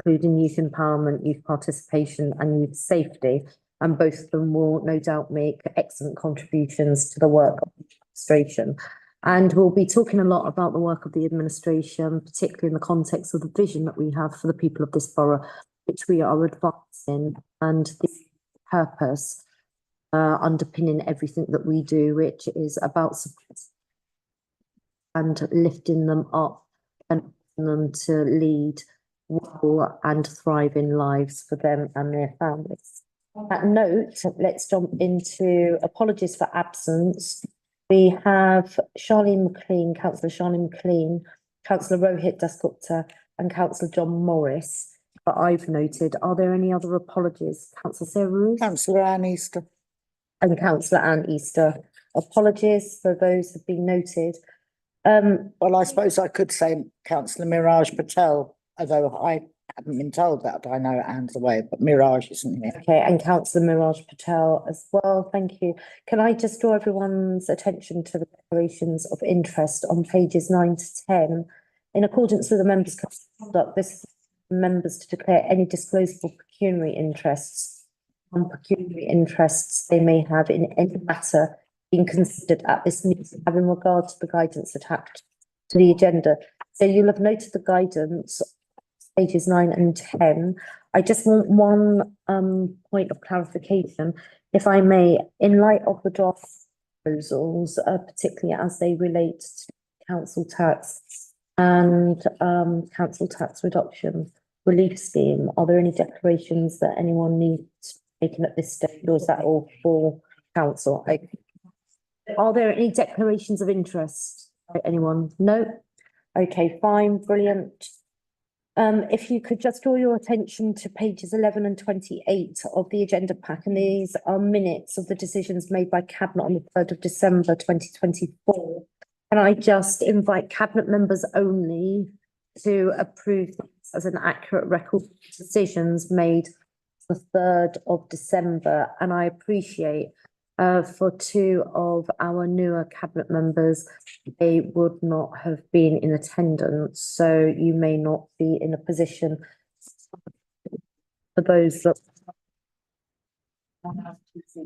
including youth empowerment, youth participation and youth safety. And both of them will no doubt make excellent contributions to the work of the administration. And we'll be talking a lot about the work of the administration, particularly in the context of the vision that we have for the people of this borough, which we are advancing, and this purpose underpinning everything that we do, which is about support and lifting them up and them to lead well and thriving lives for them and their families. On that note, let's jump into apologies for absence. We have Charlene McLean, Councillor Charlene McLean, Councillor Rohit Dasgupta and Councillor John Morris, but I've noted. Are there any other apologies? Councillor Sarah Roos? Councillor Anne Easter. And Councillor Anne Easter. Apologies for those have been noted. Well, I suppose I could say Councillor Miraj Patel, although I haven't been told that. I know Anne's away, but Miraj isn't here. Okay, and Councillor Miraj Patel as well. Thank you. Can I just draw everyone's attention to the declarations of interest on pages 9 to 10? In accordance with the members' code of conduct, this is members to declare any disclosable pecuniary interests on pecuniary interests they may have in any matter being considered at this meeting, having regard to the guidance attached to the agenda. So you'll have noted the guidance, pages 9 and 10. I just want one point of clarification, if I may, in light of the draft proposals, particularly as they relate to council tax and council tax reduction relief scheme. Are there any declarations that anyone needs taken at this stage, or is that all for council? Okay. Are there any declarations of interest by anyone? No? Okay, fine, brilliant. If you could just draw your attention to pages 11 and 28 of the agenda pack, and these are minutes of the decisions made by Cabinet on the 3rd of December 2024. Can I just invite Cabinet members only to approve this as an accurate record of decisions made the 3rd of December? And I appreciate for two of our newer Cabinet members, they would not have been in attendance, so you may not be in a position for those that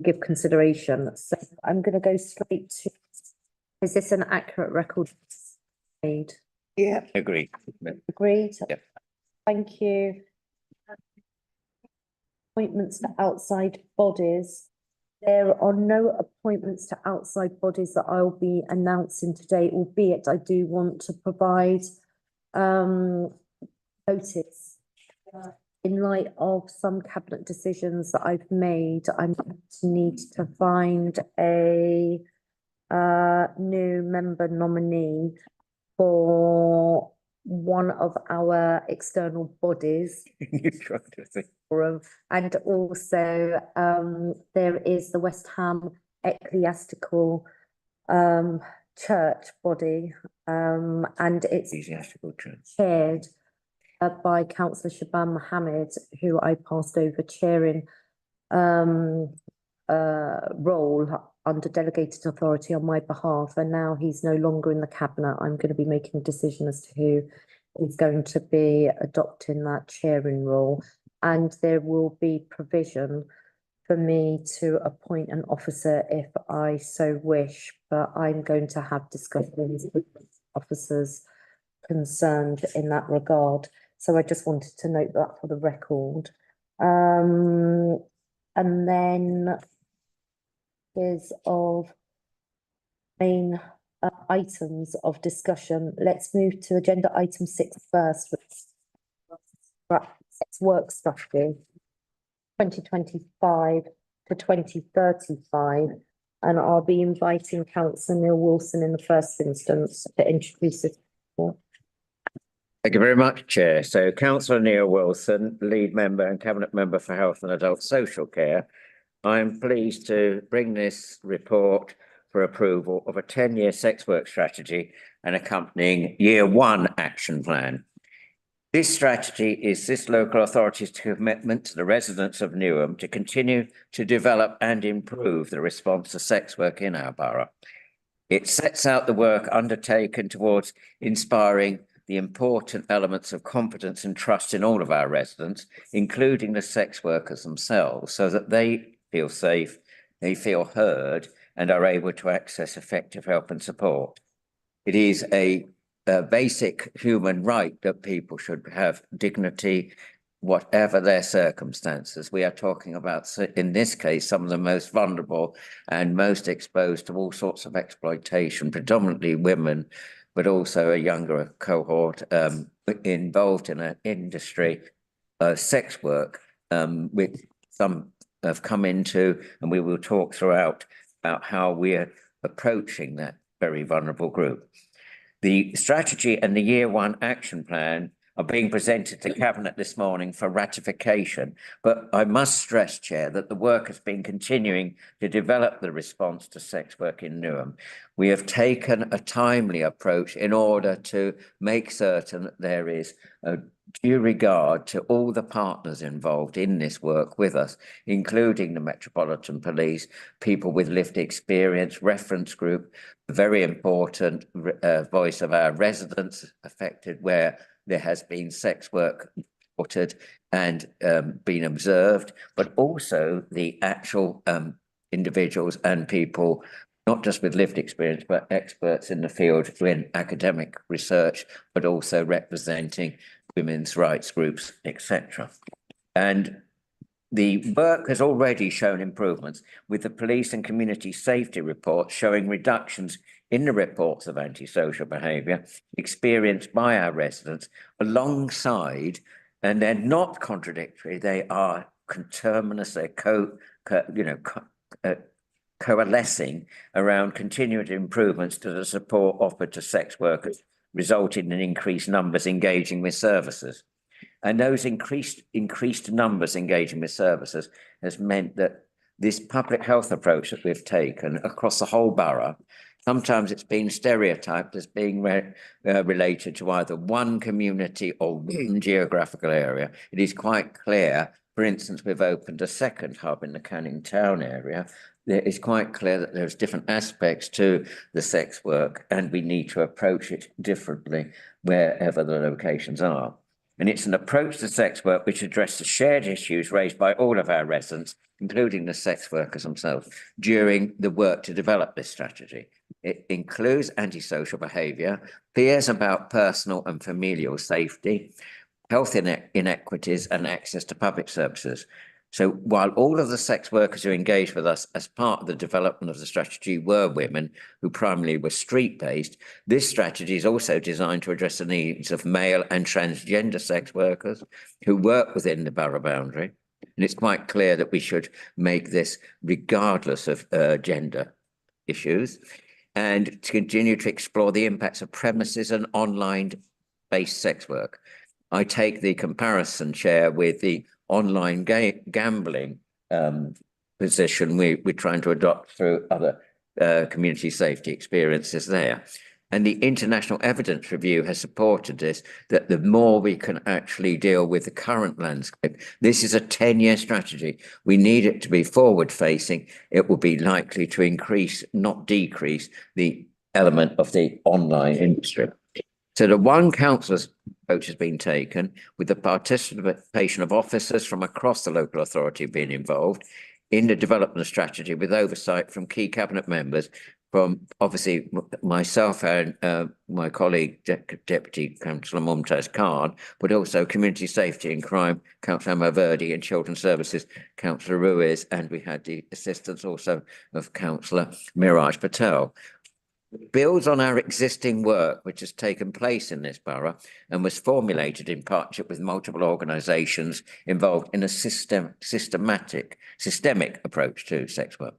give consideration. So I'm going to go straight to, is this an accurate record made? Yeah. Agreed. Agreed? Yep. Thank you. Appointments to outside bodies. There are no appointments to outside bodies that I'll be announcing today, albeit I do want to provide notice. In light of some Cabinet decisions that I've made, I'm going to need to find a new member nominee for one of our external bodies. And also there is the West Ham Ecclesiastical Church body, and it's chaired by Councillor Shaban Mohammed, who I passed over chairing role under delegated authority on my behalf, and now he's no longer in the Cabinet. I'm going to be making a decision as to who is going to be adopting that chairing role, and there will be provision for me to appoint an officer if I so wish, but I'm going to have discussions with officers concerned in that regard. So I just wanted to note that for the record. And then is of main items of discussion. Let's move to agenda item 6 first, which is work strategy 2025 to 2035, and I'll be inviting Councillor Neil Wilson in the first instance to introduce it. Thank you very much, Chair. So Councillor Neil Wilson, lead member and Cabinet member for Health and Adult Social Care. I'm pleased to bring this report for approval of a 10-year sex work strategy and accompanying year 1 action plan. This strategy is this local authority's commitment to the residents of Newham to continue to develop and improve the response to sex work in our borough. It sets out the work undertaken towards inspiring the important elements of confidence and trust in all of our residents, including the sex workers themselves, so that they feel safe, they feel heard, and are able to access effective help and support. It is a basic human right that people should have dignity, whatever their circumstances. We are talking about, in this case, some of the most vulnerable and most exposed to all sorts of exploitation, predominantly women, but also a younger cohort involved in an industry of sex work, which some have come into, and we will talk throughout about how we're approaching that very vulnerable group. The strategy and the year one action plan are being presented to Cabinet this morning for ratification, but I must stress, Chair, that the work has been continuing to develop the response to sex work in Newham. We have taken a timely approach in order to make certain that there is a due regard to all the partners involved in this work with us, including the Metropolitan Police, people with lived experience, reference group, the very important voice of our residents affected where there has been sex work reported and been observed, but also the actual individuals and people, not just with lived experience, but experts in the field in academic research, but also representing women's rights groups, etc. And the work has already shown improvements, with the police and community safety reports showing reductions in the reports of antisocial behaviour experienced by our residents, alongside, and they're not contradictory, they are conterminous, they're coalescing around continued improvements to the support offered to sex workers, resulting in increased numbers engaging with services. And those increased numbers engaging with services has meant that this public health approach that we've taken across the whole borough, sometimes it's been stereotyped as being related to either one community or one geographical area. It is quite clear, for instance, we've opened a second hub in the Canning Town area. It is quite clear that there's different aspects to the sex work, and we need to approach it differently wherever the locations are. And it's an approach to sex work which addresses shared issues raised by all of our residents, including the sex workers themselves, during the work to develop this strategy. It includes antisocial behaviour, fears about personal and familial safety, health inequities, and access to public services. So while all of the sex workers who engaged with us as part of the development of the strategy were women who primarily were street-based, this strategy is also designed to address the needs of male and transgender sex workers who work within the borough boundary. And it's quite clear that we should make this regardless of gender issues, and to continue to explore the impacts of premises and online-based sex work. I take the comparison, Chair, with the online gambling position we're trying to adopt through other community safety experiences there. And the international evidence review has supported this, that the more we can actually deal with the current landscape, this is a 10-year strategy. We need it to be forward-facing. It will be likely to increase, not decrease, the element of the online industry. So the one council's approach has been taken, with the participation of officers from across the local authority being involved in the development strategy, with oversight from key cabinet members, from obviously myself and my colleague, Deputy Councillor Mumtaz Khan, but also Community Safety and Crime, Councillor Emma Verdi, and Children's Services, Councillor Ruiz, and we had the assistance also of Councillor Miraj Patel. It builds on our existing work, which has taken place in this borough and was formulated in partnership with multiple organisations involved in a systemic approach to sex work.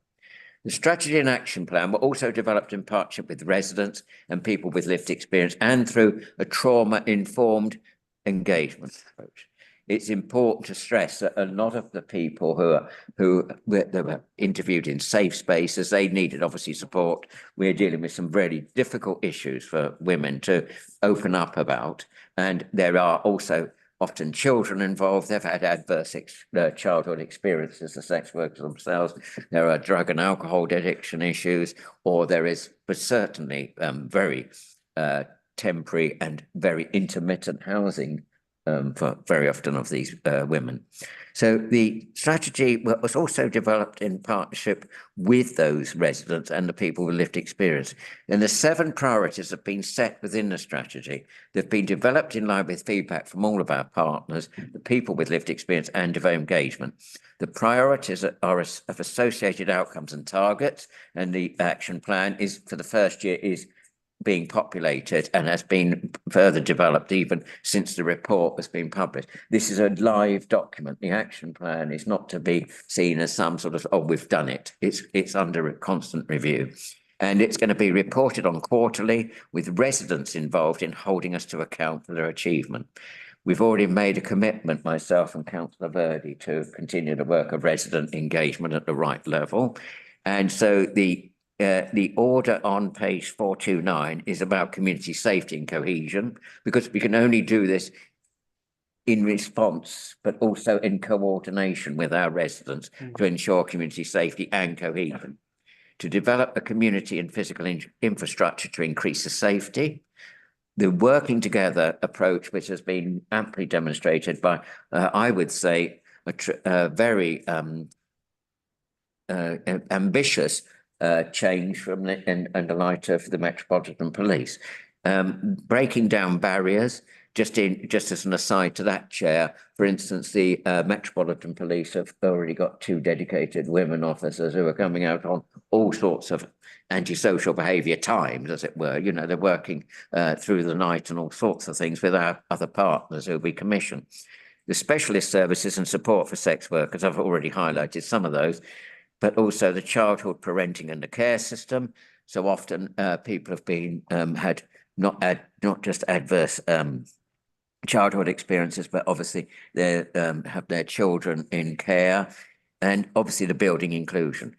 The strategy and action plan were also developed in partnership with residents and people with lived experience, and through a trauma-informed engagement approach. It's important to stress that a lot of the people who were interviewed in safe spaces, they needed obviously support. We're dealing with some really difficult issues for women to open up about, and there are also often children involved. They've had adverse childhood experiences, the sex workers themselves. There are drug and alcohol addiction issues, or there is, but certainly very temporary and very intermittent housing for very often of these women. So the strategy was also developed in partnership with those residents and the people with lived experience. And the 7 priorities have been set within the strategy. They've been developed in line with feedback from all of our partners, the people with lived experience and of engagement. The priorities are of associated outcomes and targets, and the action plan is for the first year is being populated and has been further developed even since the report has been published. This is a live document. The action plan is not to be seen as some sort of, oh, we've done it. It's under a constant review. And it's going to be reported on quarterly with residents involved in holding us to account for their achievement. We've already made a commitment, myself and Councillor Verdi, to continue the work of resident engagement at the right level. And so the order on page 429 is about community safety and cohesion, because we can only do this in response, but also in coordination with our residents to ensure community safety and cohesion. To develop a community and physical infrastructure to increase the safety. The working together approach, which has been amply demonstrated by, I would say, a very ambitious change from in the light of the Metropolitan Police, breaking down barriers. Just as an aside to that, Chair, for instance, the Metropolitan Police have already got 2 dedicated women officers who are coming out on all sorts of antisocial behaviour times, as it were. You know, they're working through the night and all sorts of things with our other partners who we commission. The specialist services and support for sex workers, I've already highlighted some of those, but also the childhood parenting and the care system. So often people have been had not just adverse childhood experiences, but obviously they have their children in care, and obviously the building inclusion.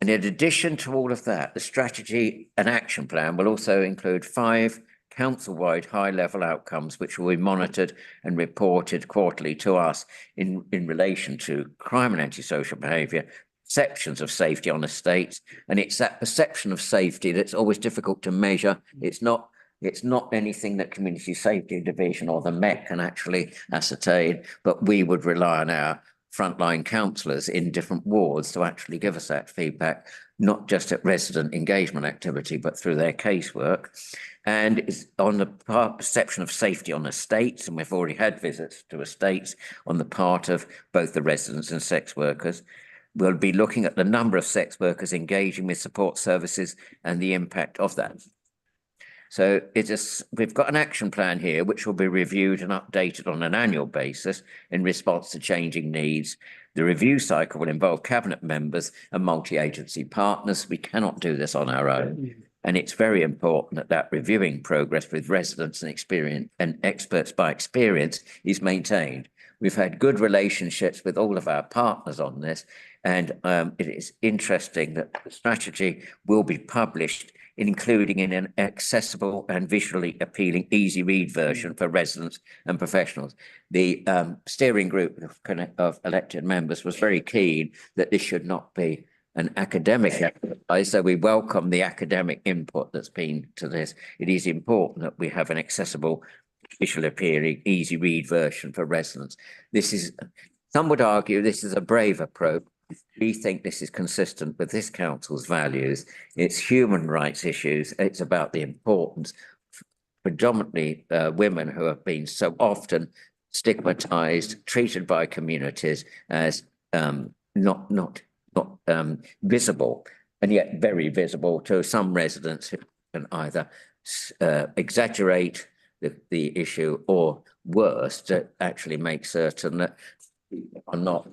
And in addition to all of that, the strategy and action plan will also include 5 council-wide high-level outcomes, which will be monitored and reported quarterly to us in relation to crime and antisocial behaviour, perceptions of safety on estates. And it's that perception of safety that's always difficult to measure. It's not anything that Community Safety Division or the Met can actually ascertain, but we would rely on our frontline councillors in different wards to actually give us that feedback, not just at resident engagement activity, but through their casework. And it's on the perception of safety on estates, and we've already had visits to estates on the part of both the residents and sex workers. We'll be looking at the number of sex workers engaging with support services and the impact of that. So we've got an action plan here, which will be reviewed and updated on an annual basis in response to changing needs. The review cycle will involve cabinet members and multi-agency partners. We cannot do this on our own. And it's very important that reviewing progress with residents and experience and experts by experience is maintained. We've had good relationships with all of our partners on this, and it is interesting that the strategy will be published, including in an accessible and visually appealing, easy read version for residents and professionals. The steering group of elected members was very keen that this should not be an academic exercise, so we welcome the academic input that's been to this. It is important that we have an accessible, visually appealing, easy read version for residents. Some would argue this is a brave approach. We think this is consistent with this council's values. It's human rights issues. It's about the importance, predominantly women who have been so often stigmatized, treated by communities as not visible, and yet very visible to some residents who can either exaggerate the issue or worse, to actually make certain that are not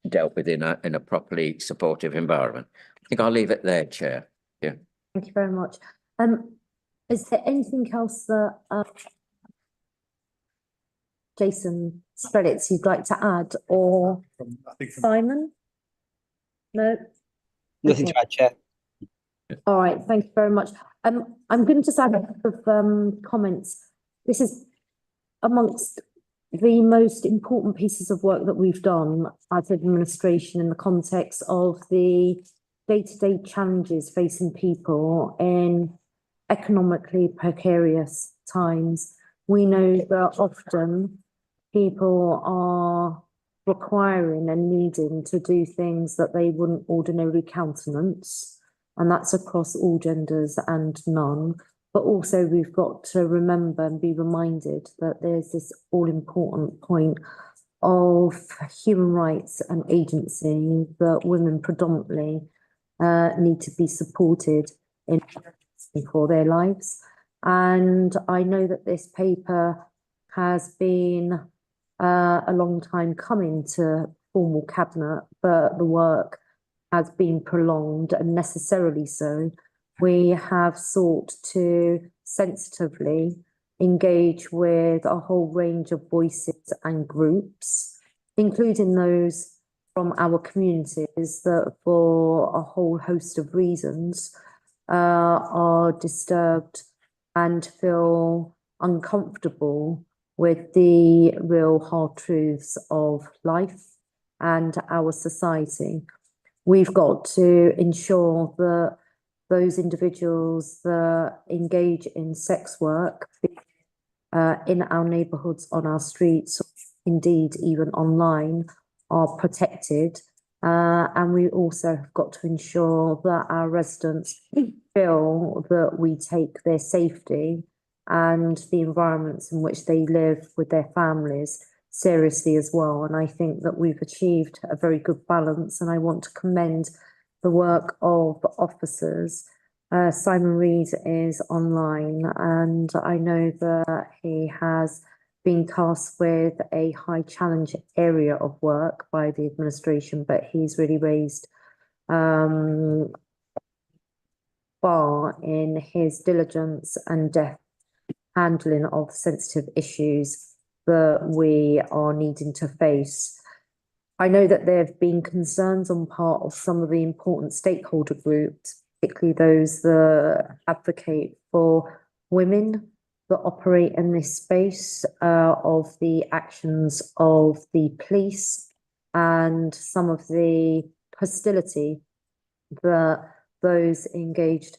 dealt with in a properly supportive environment. I think I'll leave it there, Chair. Yeah. Thank you very much. Is there anything else that Jason Spreditz you'd like to add, or Simon? No? Nothing to add, Chair. All right, thank you very much. I'm going to just add a couple of comments. This is amongst the most important pieces of work that we've done as administration in the context of the day-to-day challenges facing people in economically precarious times. We know that often people are requiring and needing to do things that they wouldn't ordinarily countenance, and that's across all genders and none. But also we've got to remember and be reminded that there's this all important point of human rights and agency that women predominantly need to be supported in for their lives. And I know that this paper has been a long time coming to formal cabinet, but the work has been prolonged and necessarily so. We have sought to sensitively engage with a whole range of voices and groups, including those from our communities that for a whole host of reasons are disturbed and feel uncomfortable with the real hard truths of life and our society. We've got to ensure that those individuals that engage in sex work in our neighbourhoods, on our streets, indeed even online, are protected. And we also have got to ensure that our residents feel that we take their safety and the environments in which they live with their families seriously as well. And I think that we've achieved a very good balance, and I want to commend the work of officers. Simon Reed is online, and I know that he has been tasked with a high challenge area of work by the administration, but he's really raised bar in his diligence and deft handling of sensitive issues that we are needing to face. I know that there have been concerns on part of some of the important stakeholder groups, particularly those that advocate for women that operate in this space, of the actions of the police and some of the hostility that those engaged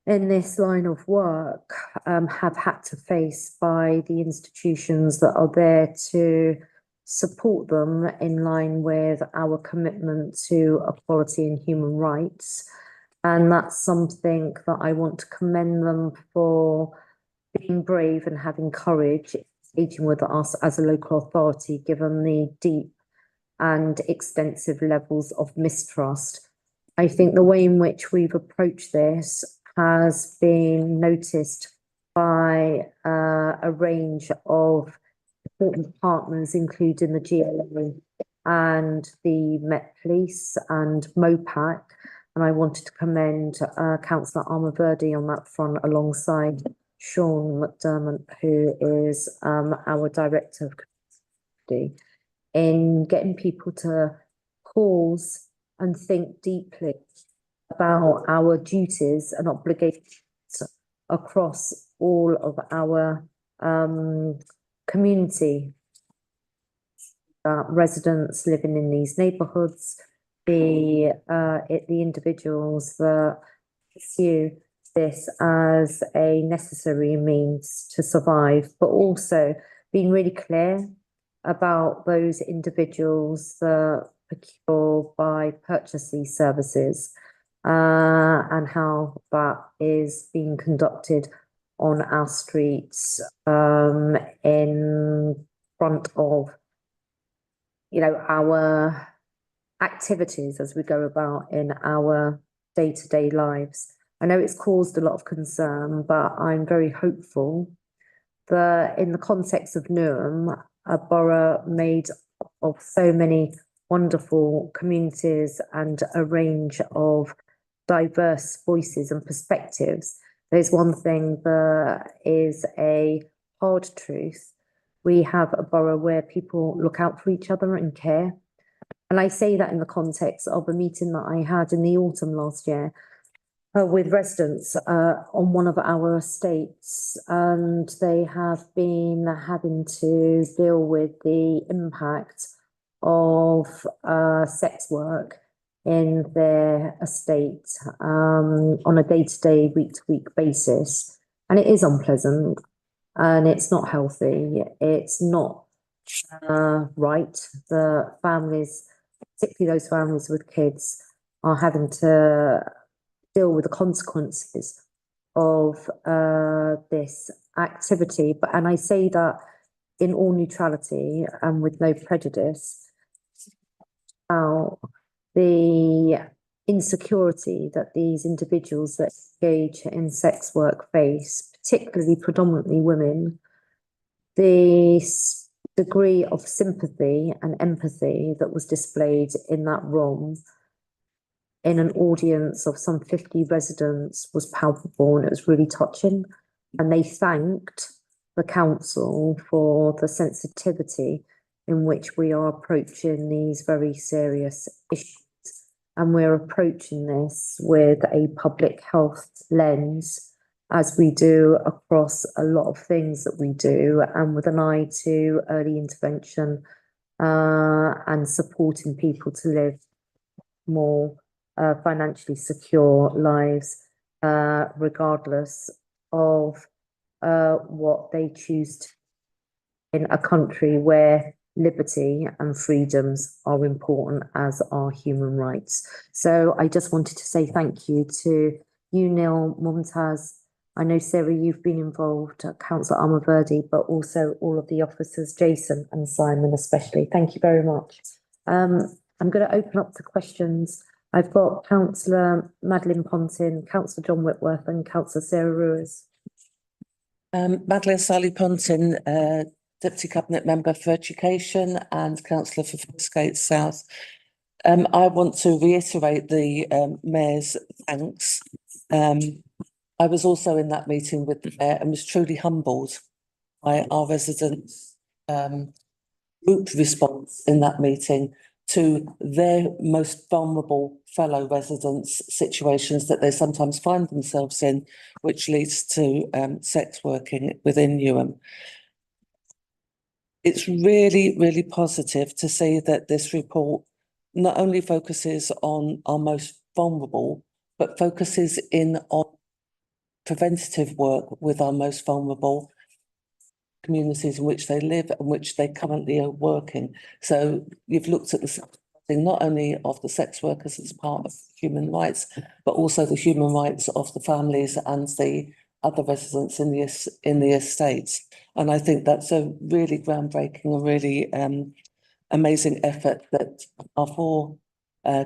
in this line of work have had to face by the institutions that are there to support them in line with our commitment to equality and human rights. And that's something that I want to commend them for being brave and having courage, engaging with us as a local authority, given the deep and extensive levels of mistrust. I think the way in which we've approached this has been noticed by a range of important partners, including the GLA and the Met Police and MOPAC. And I wanted to commend Councillor Armour-Verde on that front, alongside Sean McDermott, who is our Director of Community, in getting people to pause and think deeply about our duties and obligations across all of our community residents living in these neighbourhoods, the individuals that pursue this as a necessary means to survive, but also being really clear about those individuals that procure by purchase these services, and how that is being conducted on our streets, in front of, our activities as we go about in our day-to-day lives. I know it's caused a lot of concern, but I'm very hopeful that in the context of Newham, a borough made of so many wonderful communities and a range of diverse voices and perspectives, there's one thing that is a hard truth. We have a borough where people look out for each other and care. And I say that in the context of a meeting that I had in the autumn last year with residents on one of our estates, and they have been having to deal with the impact of sex work in their estate on a day-to-day, week-to-week basis. And it is unpleasant and it's not healthy. It's not right. The families, particularly those families with kids, are having to deal with the consequences of this activity. And I say that in all neutrality and with no prejudice, how the insecurity that these individuals that engage in sex work face, particularly predominantly women, the degree of sympathy and empathy that was displayed in that room in an audience of some 50 residents was palpable, and it was really touching. And they thanked the council for the sensitivity in which we are approaching these very serious issues. And we're approaching this with a public health lens, as we do across a lot of things that we do, and with an eye to early intervention and supporting people to live more financially secure lives, regardless of what they choose to in a country where liberty and freedoms are important, as are human rights. So I just wanted to say thank you to you, Neil, Mumtaz. I know, Sarah, you've been involved, Councillor Amaverdi, but also all of the officers, Jason and Simon especially. Thank you very much. I'm going to open up to questions. I've got Councillor Madeline Pontin, Councillor John Whitworth and Councillor Sarah Ruiz. Madeline Sally-Pontin, Deputy Cabinet Member for Education and Councillor for Foxgate South. I want to reiterate the Mayor's thanks. I was also in that meeting with the Mayor and was truly humbled by our residents' group response in that meeting to their most vulnerable fellow residents' situations that they sometimes find themselves in, which leads to sex working within Newham. It's really, really positive to see that this report not only focuses on our most vulnerable, but focuses in on preventative work with our most vulnerable communities in which they live and which they currently are working. So you've looked at the not only of the sex workers as part of human rights, but also the human rights of the families and the other residents in the estates. And I think that's a really groundbreaking, a really amazing effort that our four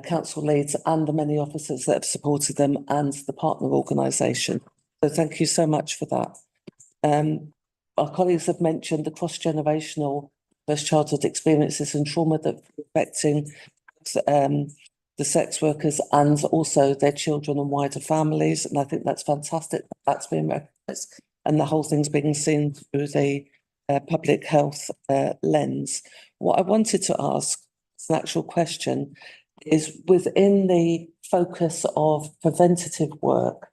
council leads and the many officers that have supported them and the partner organisation. So thank you so much for that. Our colleagues have mentioned the cross-generational first childhood experiences and trauma that are affecting the sex workers and also their children and wider families. And I think that's fantastic. That's being recognised and the whole thing's being seen through the public health lens. What I wanted to ask, an actual question, is within the focus of preventative work,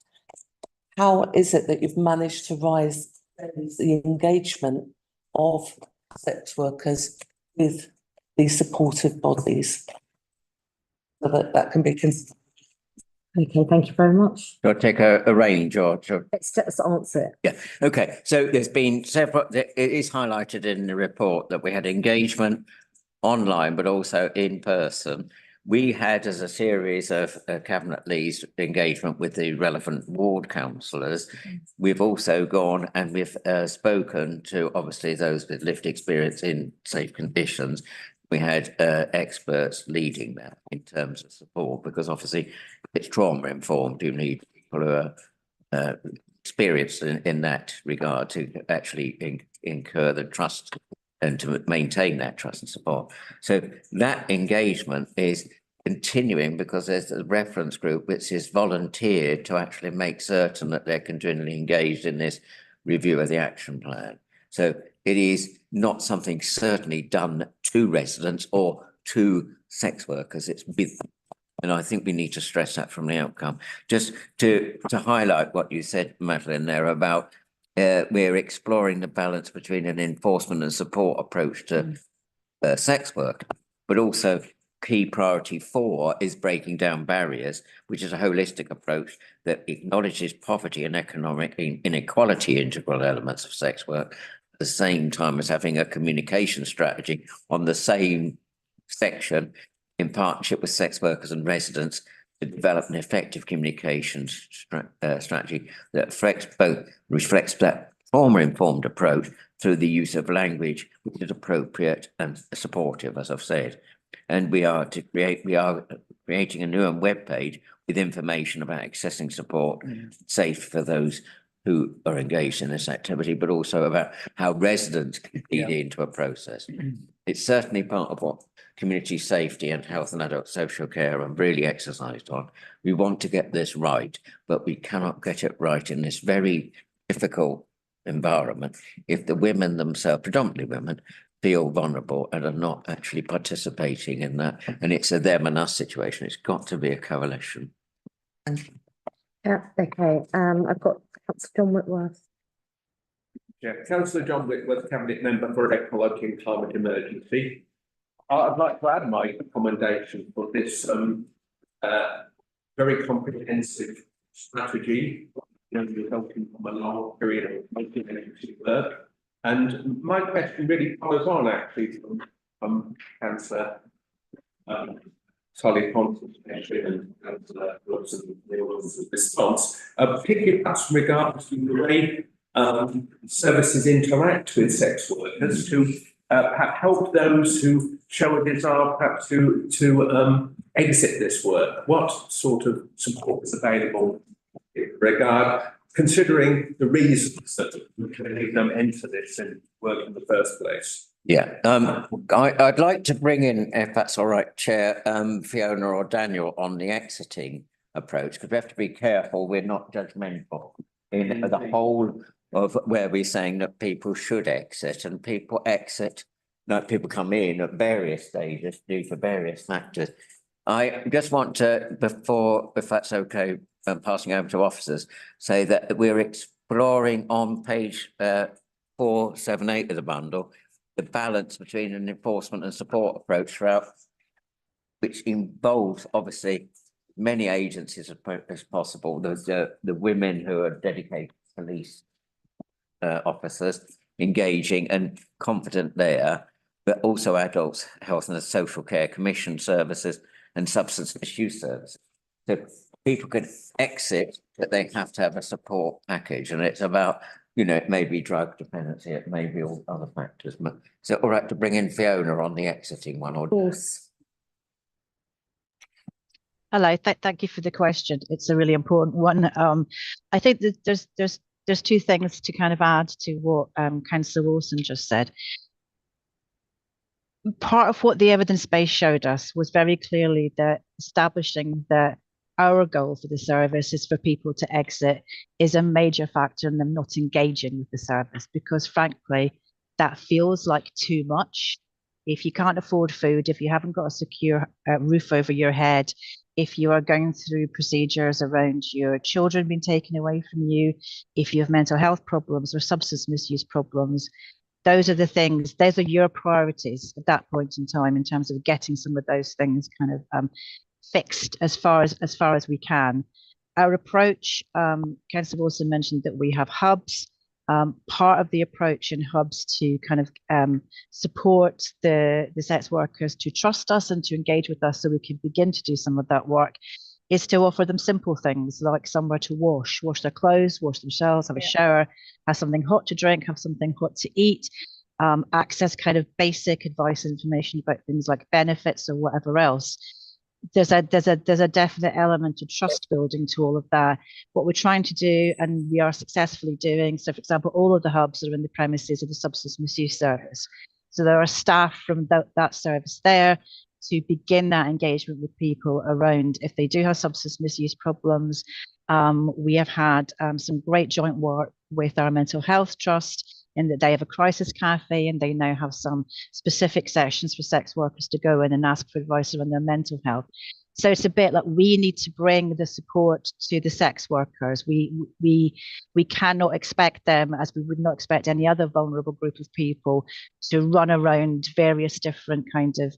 how is it that you've managed to rise the engagement of sex workers with the supportive bodies so that that can be considered? Okay, thank you very much. Do I take a range or? Let's just answer it. Yeah, okay. So there's been several, it is highlighted in the report that we had engagement online, but also in person. We had, as a series of cabinet leads, engagement with the relevant ward councillors. We've also gone and we've spoken to obviously those with lived experience in safe conditions. We had experts leading that in terms of support, because obviously it's trauma informed. You need people who are experienced in that regard to actually incur the trust and to maintain that trust and support. So that engagement is continuing because there's a reference group which is volunteered to actually make certain that they're continually engaged in this review of the action plan. So it is not something certainly done to residents or to sex workers. It's with them. And I think we need to stress that from the outcome. Just to highlight what you said, Madeline, there about we're exploring the balance between an enforcement and support approach to sex work, but also key priority 4 is breaking down barriers, which is a holistic approach that acknowledges poverty and economic inequality integral elements of sex work, at the same time as having a communication strategy on the same section in partnership with sex workers and residents to develop an effective communications strategy that reflects that trauma-informed approach through the use of language which is appropriate and supportive, as I've said. And we are creating a new web page with information about accessing support, safe for those who are engaged in this activity, but also about how residents can feed into a process. It's certainly part of what community safety and health and adult social care are really exercised on. We want to get this right, but we cannot get it right in this very difficult environment if the women themselves, predominantly women, feel vulnerable and are not actually participating in that. And it's a them and us situation. It's got to be a coalition. Yeah, okay. I've got Councillor John Whitworth. Yeah, Councillor John Whitworth, Cabinet Member for Ecology and Climate Emergency. I'd like to add my commendation for this very comprehensive strategy, resulting from a long period of multi-agency work. And my question really follows on actually from Councillor Solly Thompson's question and Councillor Wilson's response, particularly perhaps regards to the way services interact with sex workers to help those who show a desire perhaps to exit this work. What sort of support is available in regard, considering the reasons that lead them enter this work in the first place? Yeah, I'd like to bring in, if that's all right, Chair, Fiona or Daniel on the exiting approach, because we have to be careful we're not judgmental in the whole of where we're saying that people should exit, and people exit, like people come in at various stages due to various factors. I just want to, before, if that's okay, passing over to officers, say that we're exploring on page 478 of the bundle, the balance between an enforcement and support approach throughout, which involves obviously many agencies as possible. The women who are dedicated police officers engaging and confident there, but also adults, health and social care commission services and substance misuse services. So people can exit, but they have to have a support package, and it's about, it may be drug dependency, it may be all other factors. But is it all right to bring in Fiona on the exiting one? Of course. Hello, thank you for the question. It's a really important one. I think that there's two things to kind of add to what Councillor Wilson just said. Part of what the evidence base showed us was very clearly that establishing that our goal for the service is for people to exit is a major factor in them not engaging with the service, because frankly, that feels like too much. If you can't afford food, if you haven't got a secure roof over your head, if you are going through procedures around your children being taken away from you, if you have mental health problems or substance misuse problems, those are the things, those are your priorities at that point in time in terms of getting some of those things kind of fixed as far as we can. Our approach, Councillor Wilson mentioned that we have hubs. Part of the approach in hubs to kind of support the sex workers to trust us and to engage with us so we can begin to do some of that work is to offer them simple things like somewhere to wash their clothes, wash themselves, have a shower, have something hot to drink, have something hot to eat, access kind of basic advice and information about things like benefits or whatever else. There's a definite element of trust building to all of that. What we're trying to do, and we are successfully doing, so for example, all of the hubs are in the premises of the substance misuse service. So there are staff from that service there to begin that engagement with people around if they do have substance misuse problems. We have had some great joint work with our mental health trust in that they have a crisis cafe, and they now have some specific sessions for sex workers to go in and ask for advice around their mental health. So it's a bit like we need to bring the support to the sex workers. We cannot expect them, as we would not expect any other vulnerable group of people, to run around various different kinds of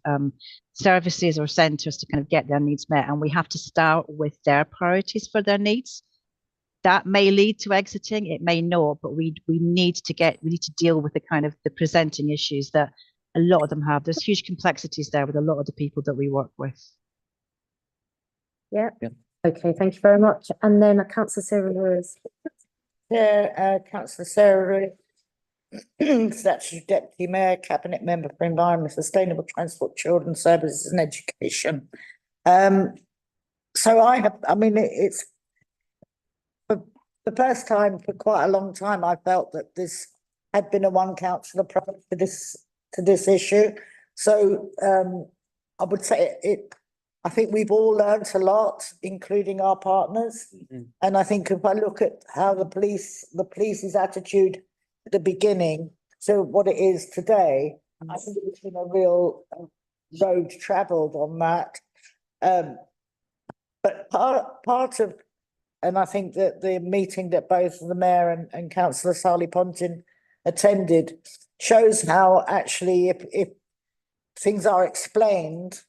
services or centres to kind of get their needs met. And we have to start with their priorities for their needs. That may lead to exiting, it may not, but we need to deal with the kind of the presenting issues that a lot of them have. There's huge complexities there with a lot of the people that we work with. Yeah. Yeah. Okay, thank you very much. And then Councillor Sarah Lewis. Yeah, Councillor Sarah, Statutory Deputy Mayor, Cabinet Member for Environment, Sustainable Transport, Children's Services and Education. So it's for the first time for quite a long time, I felt that this had been a one council approach to this issue. So I would say I think we've all learnt a lot, including our partners. Mhm. And I think if I look at how the police's attitude at the beginning to what it is today, I think it's been a real road travelled on that. But part of, and I think that the meeting that both the Mayor and Councillor Sally Pontin attended shows how actually if things are explained,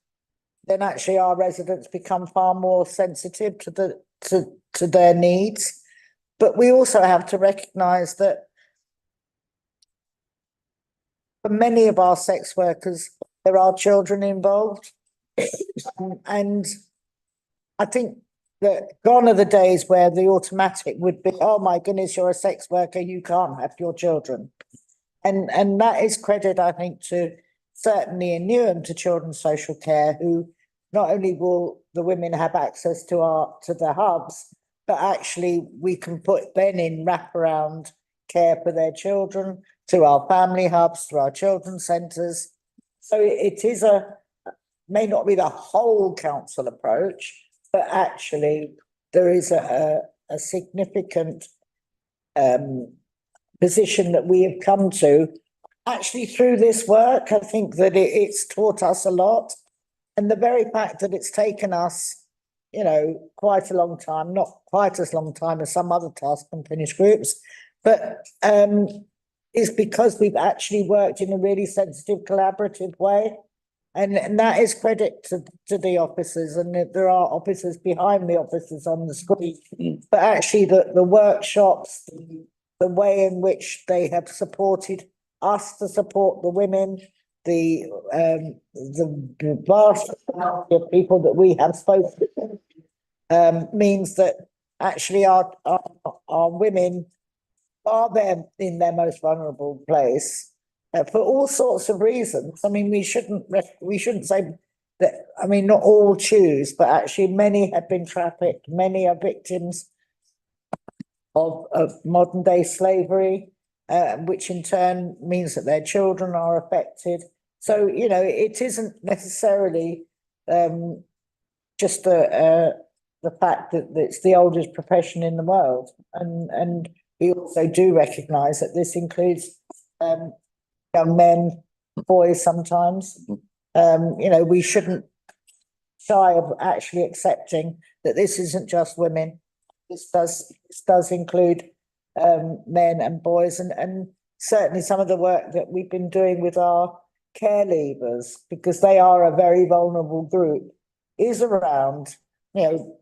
then actually our residents become far more sensitive to their needs. But we also have to recognise that for many of our sex workers, there are children involved. And I think that gone are the days where the automatic would be, oh my goodness, you're a sex worker, you can't have your children. And that is credit, I think, to certainly in Newham to Children's Social Care, who not only will the women have access to the hubs, but actually we can put then in wraparound care for their children to our family hubs, to our children's centres. So it is may not be the whole council approach, but actually there is a significant position that we have come to actually through this work. I think that it's taught us a lot. And the very fact that it's taken us, quite a long time, not quite as long time as some other task and finish groups, but is because we've actually worked in a really sensitive, collaborative way. And that is credit to the officers, and there are officers behind the officers on the screen. But actually the workshops, the way in which they have supported us to support the women, the vast majority of people that we have spoken to, means that actually our women are there in their most vulnerable place for all sorts of reasons. I mean, we shouldn't say that. I mean, not all choose, but actually many have been trafficked. Many are victims of modern day slavery, which in turn means that their children are affected. So, it isn't necessarily just the fact that it's the oldest profession in the world. And we also do recognise that this includes young men, boys sometimes. We shouldn't shy of actually accepting that this isn't just women. This does include men and boys, and certainly some of the work that we've been doing with our care leavers, because they are a very vulnerable group, is around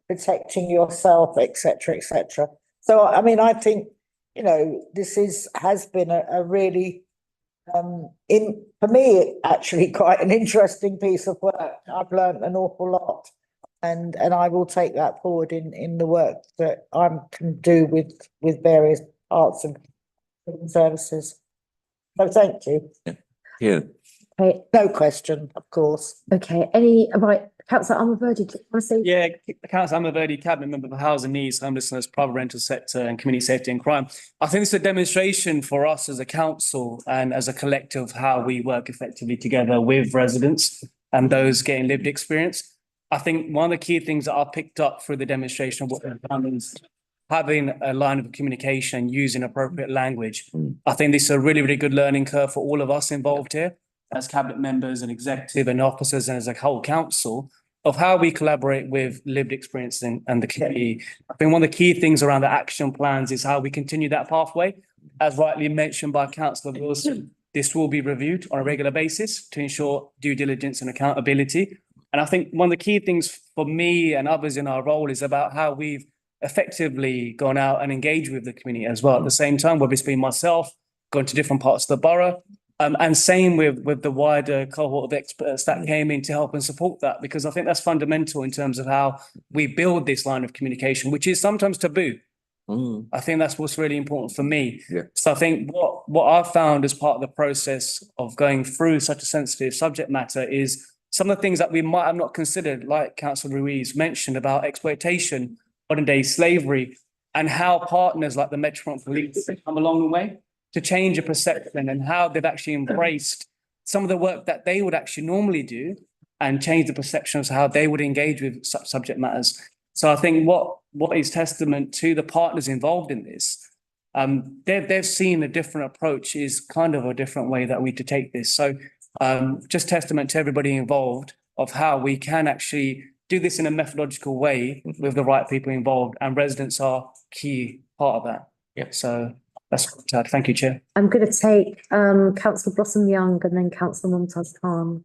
protecting yourself, etc., etc. So I mean, I think this has been a really for me actually quite an interesting piece of work. I've learned an awful lot, and I will take that forward in the work that I can do with various parts of services. So thank you. Yeah. Okay, No question, of course. okay. Right, Councillor Amaverdi, do you want to say? Yeah, Councillor Amaverdi, Cabinet Member for Housing Needs, Homelessness, Private Rental Sector and Community Safety and Crime. I think it's a demonstration for us as a council and as a collective how we work effectively together with residents and those getting lived experience. I think one of the key things that I picked up through the demonstration of what we've done is having a line of communication, using appropriate language. I think this is a really, really good learning curve for all of us involved here as cabinet members and executive and officers and as a whole council. of how we collaborate with lived experience and the community. I think one of the key things around the action plans is how we continue that pathway. As rightly mentioned by Councillor Wilson, this will be reviewed on a regular basis to ensure due diligence and accountability. And I think one of the key things for me and others in our role is about how we've effectively gone out and engaged with the community as well. At the same time, whether it's been myself, going to different parts of the borough, and same with the wider cohort of experts that came in to help and support that, because I think that's fundamental in terms of how we build this line of communication, which is sometimes taboo. I think that's what's really important for me. Yeah. So I think what I've found as part of the process of going through such a sensitive subject matter is some of the things that we might have not considered, like Councillor Ruiz mentioned about exploitation, modern day slavery, and how partners like the Metropolitan Police have come along the way to change a perception and how they've actually embraced some of the work that they would actually normally do and change the perception of how they would engage with such subject matters. So I think what is testament to the partners involved in this, they've seen a different approach is kind of a different way that we to take this. So just testament to everybody involved of how we can actually do this in a methodological way with the right people involved, and residents are key part of that. Yeah. So that's what I'd thank you, Chair. I'm going to take Councillor Blossom Young and then Councillor Mumtaz Khan.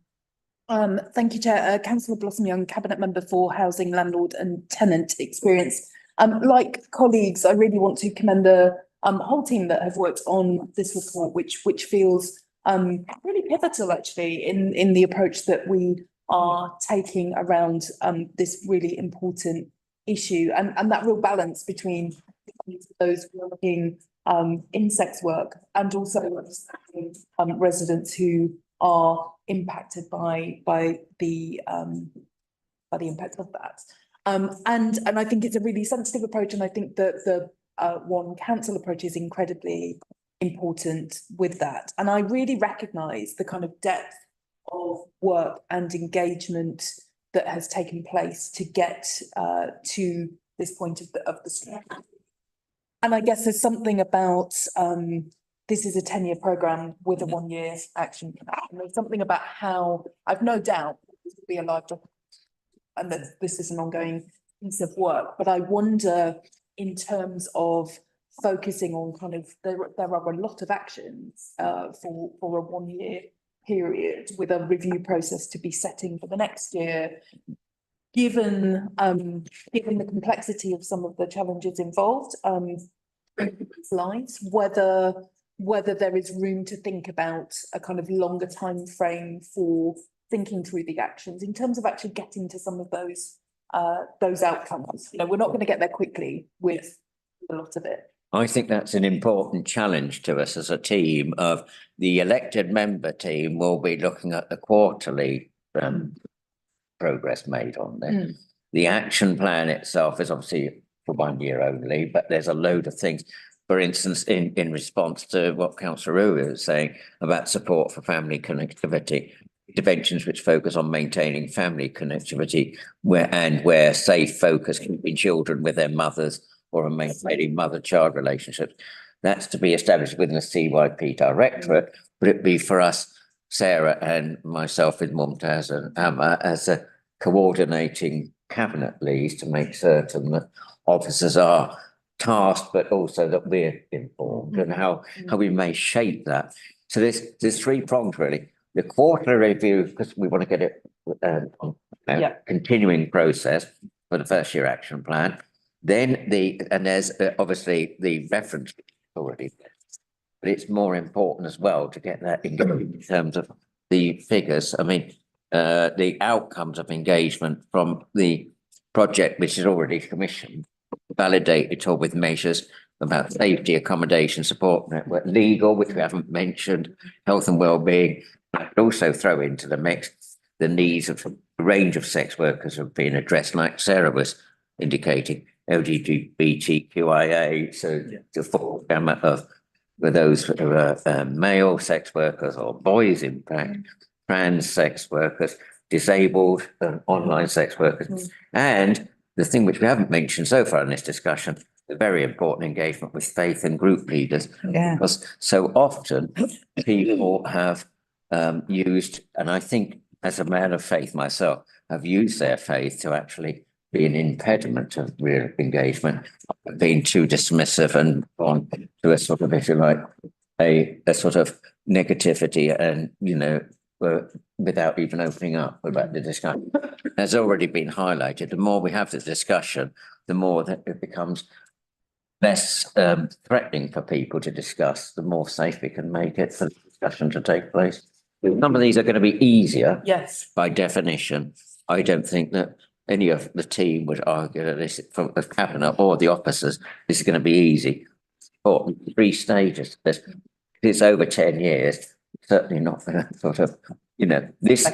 Thank you, Chair. Councillor Blossom Young, Cabinet Member for Housing, Landlord and Tenant Experience. Like colleagues, I really want to commend the whole team that have worked on this report, which feels really pivotal actually in the approach that we are taking around this really important issue, and that real balance between those working in sex work and also residents who are impacted by the impact of that. And I think it's a really sensitive approach, and I think that the one council approach is incredibly important with that. And I really recognise the kind of depth of work and engagement that has taken place to get to this point of the strategy. And I guess there's something about this is a 10-year programme with a 1-year action plan. And there's something about how I've no doubt this will be a live document and that this is an ongoing piece of work. But I wonder, in terms of focusing on kind of there are a lot of actions for a 1-year period with a review process to be setting for the next year. Given the complexity of some of the challenges involved, slides, whether there is room to think about a kind of longer time frame for thinking through the actions in terms of actually getting to some of those outcomes. You know, we're not going to get there quickly with a lot of it. I think that's an important challenge to us as a team. Of the elected member team will be looking at the quarterly progress made on this. The action plan itself is obviously for 1 year only, but there's a load of things. For instance, in response to what Councillor Rui was saying about support for family connectivity, interventions which focus on maintaining family connectivity where safe focus, keeping children with their mothers or maintaining mother-child relationships. That's to be established within the CYP directorate, but it'd be for us, Sarah and myself with Mumtaz and Amma, as a coordinating cabinet leads to make certain that officers are tasked, but also that we're informed and how we may shape that. So there's 3 prongs really. The quarterly review, because we want to get it on continuing process for the first year action plan. Then there's obviously the reference already, but it's more important as well to get that in terms of the figures. I mean, the outcomes of engagement from the project, which is already commissioned, validated or with measures about safety, accommodation, support network, legal, which we haven't mentioned, health and well-being, but also throw into the mix the needs of a range of sex workers have been addressed, like Sarah was indicating, LGBTQIA, so the full gamut of for those who are male sex workers or boys, in fact, trans sex workers, disabled online sex workers, and the thing which we haven't mentioned so far in this discussion, the very important engagement with faith and group leaders, because so often people have used, and I think as a man of faith myself, have used their faith to actually be an impediment to real engagement, being too dismissive and on to a sort of, if you like, a sort of negativity and, without even opening up about the discussion. Has already been highlighted. The more we have the discussion, the more that it becomes less threatening for people to discuss, the more safe we can make it for the discussion to take place. Some of these are going to be easier Yes. by definition. I don't think that any of the team would argue that this, from the cabinet or the officers, this is going to be easy. Or 3 stages. It's over 10 years. Certainly not for sort of, this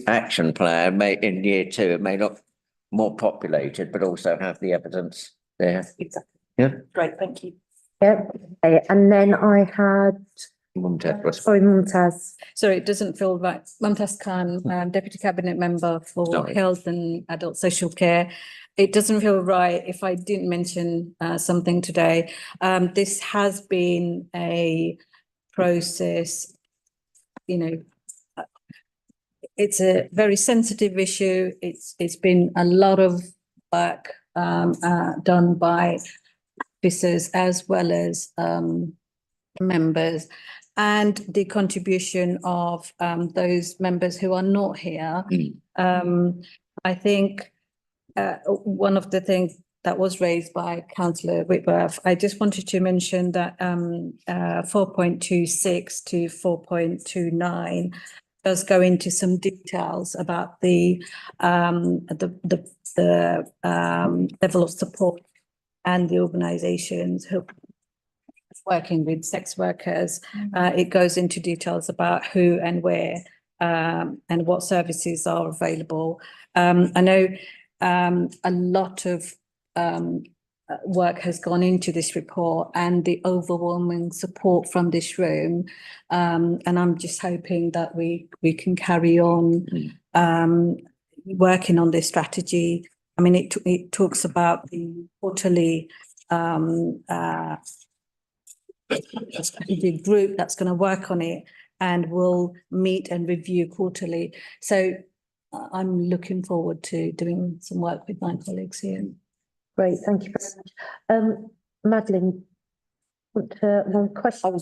action plan may in year 2, it may not more populated, but also have the evidence there. Exactly. Yeah. Great, thank you. Yeah, okay. And then I had, sorry, Mumtaz. Sorry, it doesn't feel right. Mumtaz Khan, Deputy Cabinet Member for Sorry. Health and Adult Social Care. It doesn't feel right if I didn't mention something today. This has been a process, it's a very sensitive issue. It's been a lot of work done by officers as well as members, and the contribution of those members who are not here. I think one of the things that was raised by Councillor Whitworth, I just wanted to mention that 4.26 to 4.29 does go into some details about the level of support and the organisations who are working with sex workers. It goes into details about who and where and what services are available. I know a lot of work has gone into this report and the overwhelming support from this room. And I'm just hoping that we can carry on working on this strategy. I mean, it talks about the quarterly strategy group that's going to work on it and will meet and review quarterly. So I'm looking forward to doing some work with my colleagues here. Great, thank you very much. Madeline, one question.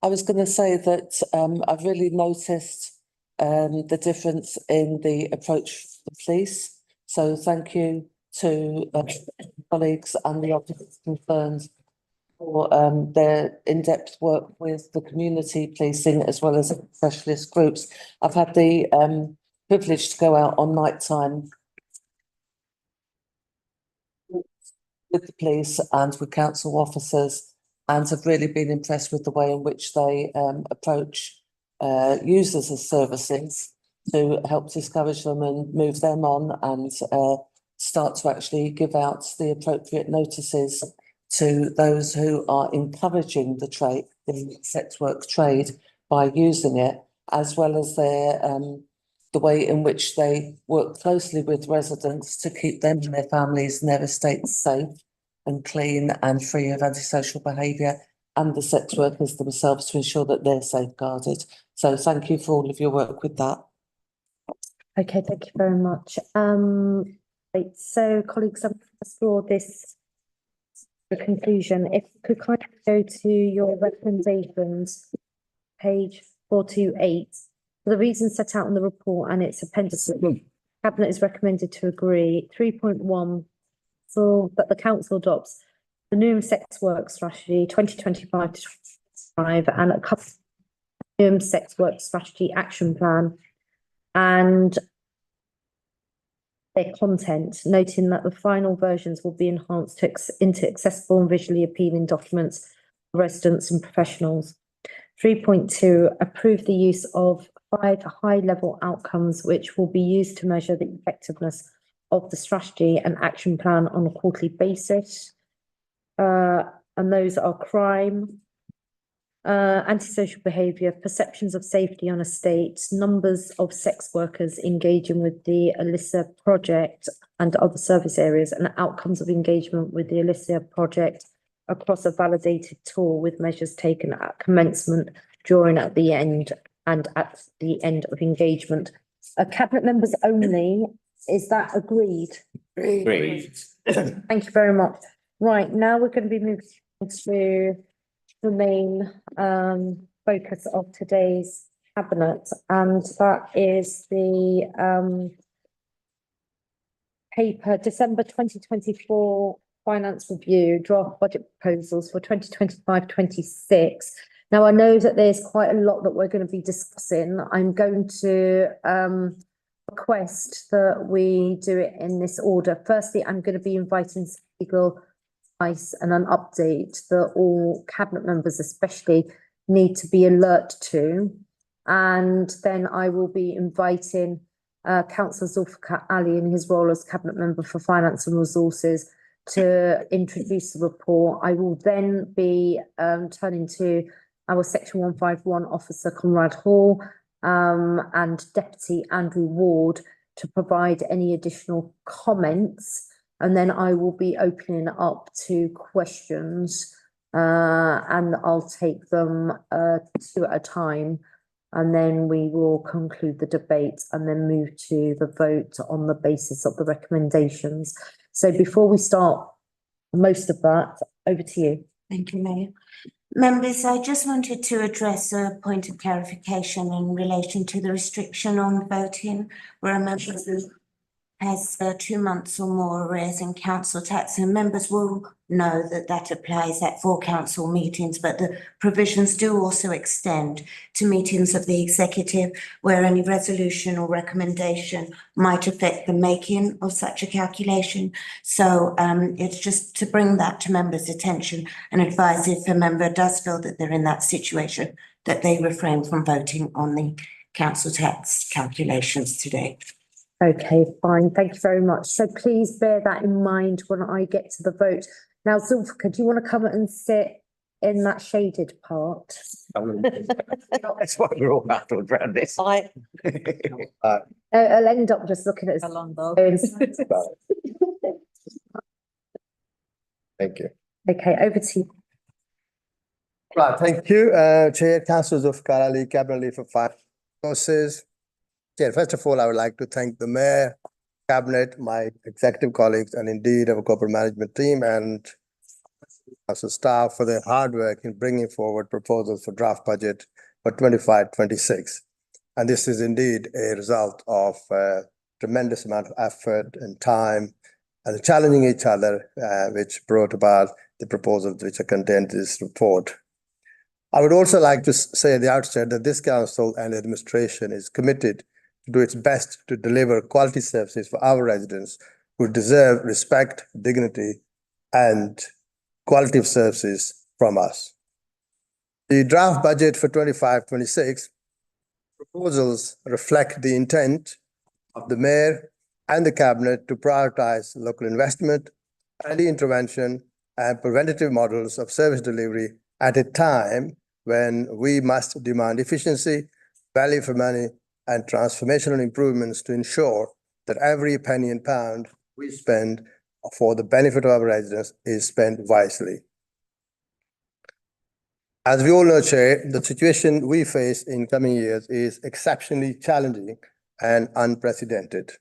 I was going to say that I've really noticed the difference in the approach for the police. So thank you to colleagues and the officers concerned for their in-depth work with the community policing as well as specialist groups. I've had the privilege to go out on night time with the police and with council officers, and have really been impressed with the way in which they approach users of services to help discourage them and move them on, and start to actually give out the appropriate notices to those who are encouraging the trade, the sex work trade, by using it, as well as their the way in which they work closely with residents to keep them and their families and their estates safe and clean and free of antisocial behaviour, and the sex workers themselves to ensure that they're safeguarded. So thank you for all of your work with that. Okay, thank you very much. Right, so colleagues, I'm going to draw this to a conclusion. If you could kindly go to your recommendations, page 428. For the reasons set out in the report and its appendices, Cabinet is recommended to agree. 3.1, so that the council adopts the new sex work strategy 2025 to 2025 and a new sex work strategy action plan and their content, noting that the final versions will be enhanced into accessible and visually appealing documents for residents and professionals. 3.2, approve the use of 5 high-level outcomes which will be used to measure the effectiveness of the strategy and action plan on a quarterly basis. And those are crime, antisocial behaviour, perceptions of safety on estates, numbers of sex workers engaging with the Alyssa project and other service areas, and outcomes of engagement with the Alyssa project across a validated tool with measures taken at commencement, during, at the end, and at the end of engagement. Cabinet members only, is that agreed? Agreed. Thank you very much. Right, now we're going to be moving on to the main focus of today's cabinet, and that is the paper December 2024 finance review draft budget proposals for 2025-26. Now, I know that there's quite a lot that we're going to be discussing. I'm going to request that we do it in this order. Firstly, I'm going to be inviting legal advice and an update that all cabinet members especially need to be alert to. And then I will be inviting Councillor Zulfikar Ali in his role as cabinet member for finance and resources to introduce the report. I will then be turning to our section 151 officer Conrad Hall and Deputy Andrew Ward to provide any additional comments, and then I will be opening up to questions and I'll take them two at a time, and then we will conclude the debate and then move to the vote on the basis of the recommendations. So before we start most of that, over to you. Thank you, Mayor. Members, I just wanted to address a point of clarification in relation to the restriction on voting, where a member has 2 months or more arrears in council tax, and members will know that that applies at 4 council meetings, but the provisions do also extend to meetings of the executive where any resolution or recommendation might affect the making of such a calculation. So it's just to bring that to members' attention and advise if a member does feel that they're in that situation, that they refrain from voting on the council tax calculations today. Okay, fine. Thank you very much. So please bear that in mind when I get to the vote. Now, Zulfikar, do you want to come and sit in that shaded part? That's why we're all battled around this. I'll end up just looking at his Thank you. Okay, over to you. Right, thank you, Chair, Councillors of Karali, Cabinet Lead for Finance Resources. Chair, first of all, I would like to thank the Mayor, Cabinet, my executive colleagues, and indeed our corporate management team and council staff for their hard work in bringing forward proposals for draft budget for 25-26. And this is indeed a result of a tremendous amount of effort and time and challenging each other, which brought about the proposals which are contained in this report. I would also like to say at the outset that this council and administration is committed to do its best to deliver quality services for our residents who deserve respect, dignity, and quality of services from us. The draft budget for 25-26 proposals reflect the intent of the Mayor and the Cabinet to prioritize local investment, early intervention, and preventative models of service delivery at a time when we must demand efficiency, value for money, and transformational improvements to ensure that every penny and pound we spend for the benefit of our residents is spent wisely. As we all know, Chair, the situation we face in coming years is exceptionally challenging and unprecedented.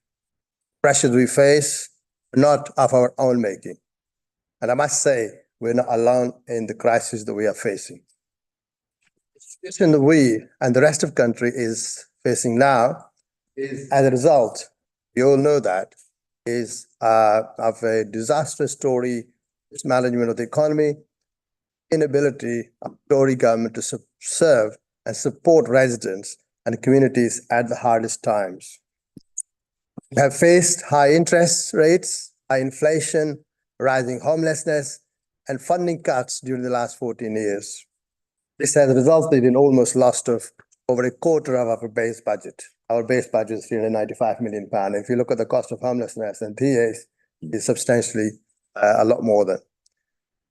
Pressures we face are not of our own making. And I must say, we're not alone in the crisis that we are facing. The situation that we and the rest of the country is facing now is, as a result, we all know that, is of a disastrous Tory mismanagement of the economy, inability of Tory government to serve and support residents and communities at the hardest times. We have faced high interest rates, high inflation, rising homelessness, and funding cuts during the last 14 years. This has resulted in almost loss of over a quarter of our base budget. Our base budget is £395 million. If you look at the cost of homelessness and PAs, it's substantially a lot more than.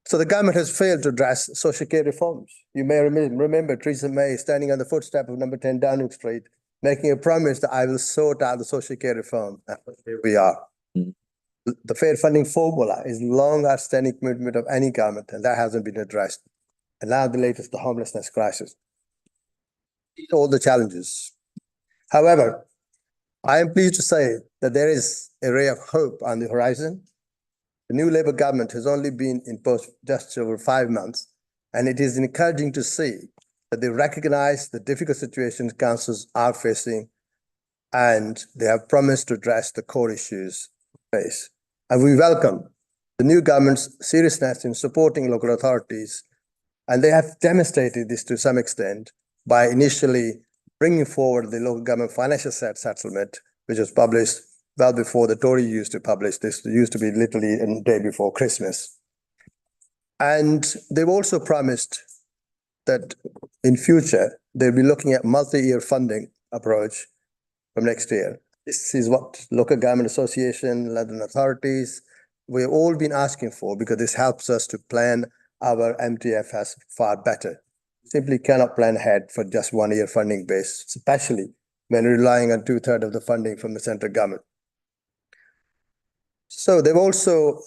So the government has failed to address social care reforms. You may remember Theresa May standing on the footstep of number 10 Downing Street, making a promise that I will sort out the social care reform. Here we are. The fair funding formula is long outstanding commitment of any government, and that hasn't been addressed. And now the latest, the homelessness crisis. These are all the challenges. However, I am pleased to say that there is a ray of hope on the horizon. The new Labour government has only been in post just over 5 months, and it is encouraging to see that they recognize the difficult situations councils are facing, and they have promised to address the core issues they face. And we welcome the new government's seriousness in supporting local authorities, and they have demonstrated this to some extent by initially bringing forward the local government financial settlement, which was published well before the Tory used to publish this. It used to be literally a day before Christmas. And they've also promised that in future, they'll be looking at multi-year funding approach from next year. This is what local government association, London authorities, we've all been asking for, because this helps us to plan our MTFS far better. Simply cannot plan ahead for just 1 year funding base, especially when relying on 2/3 of the funding from the central government. So they've also,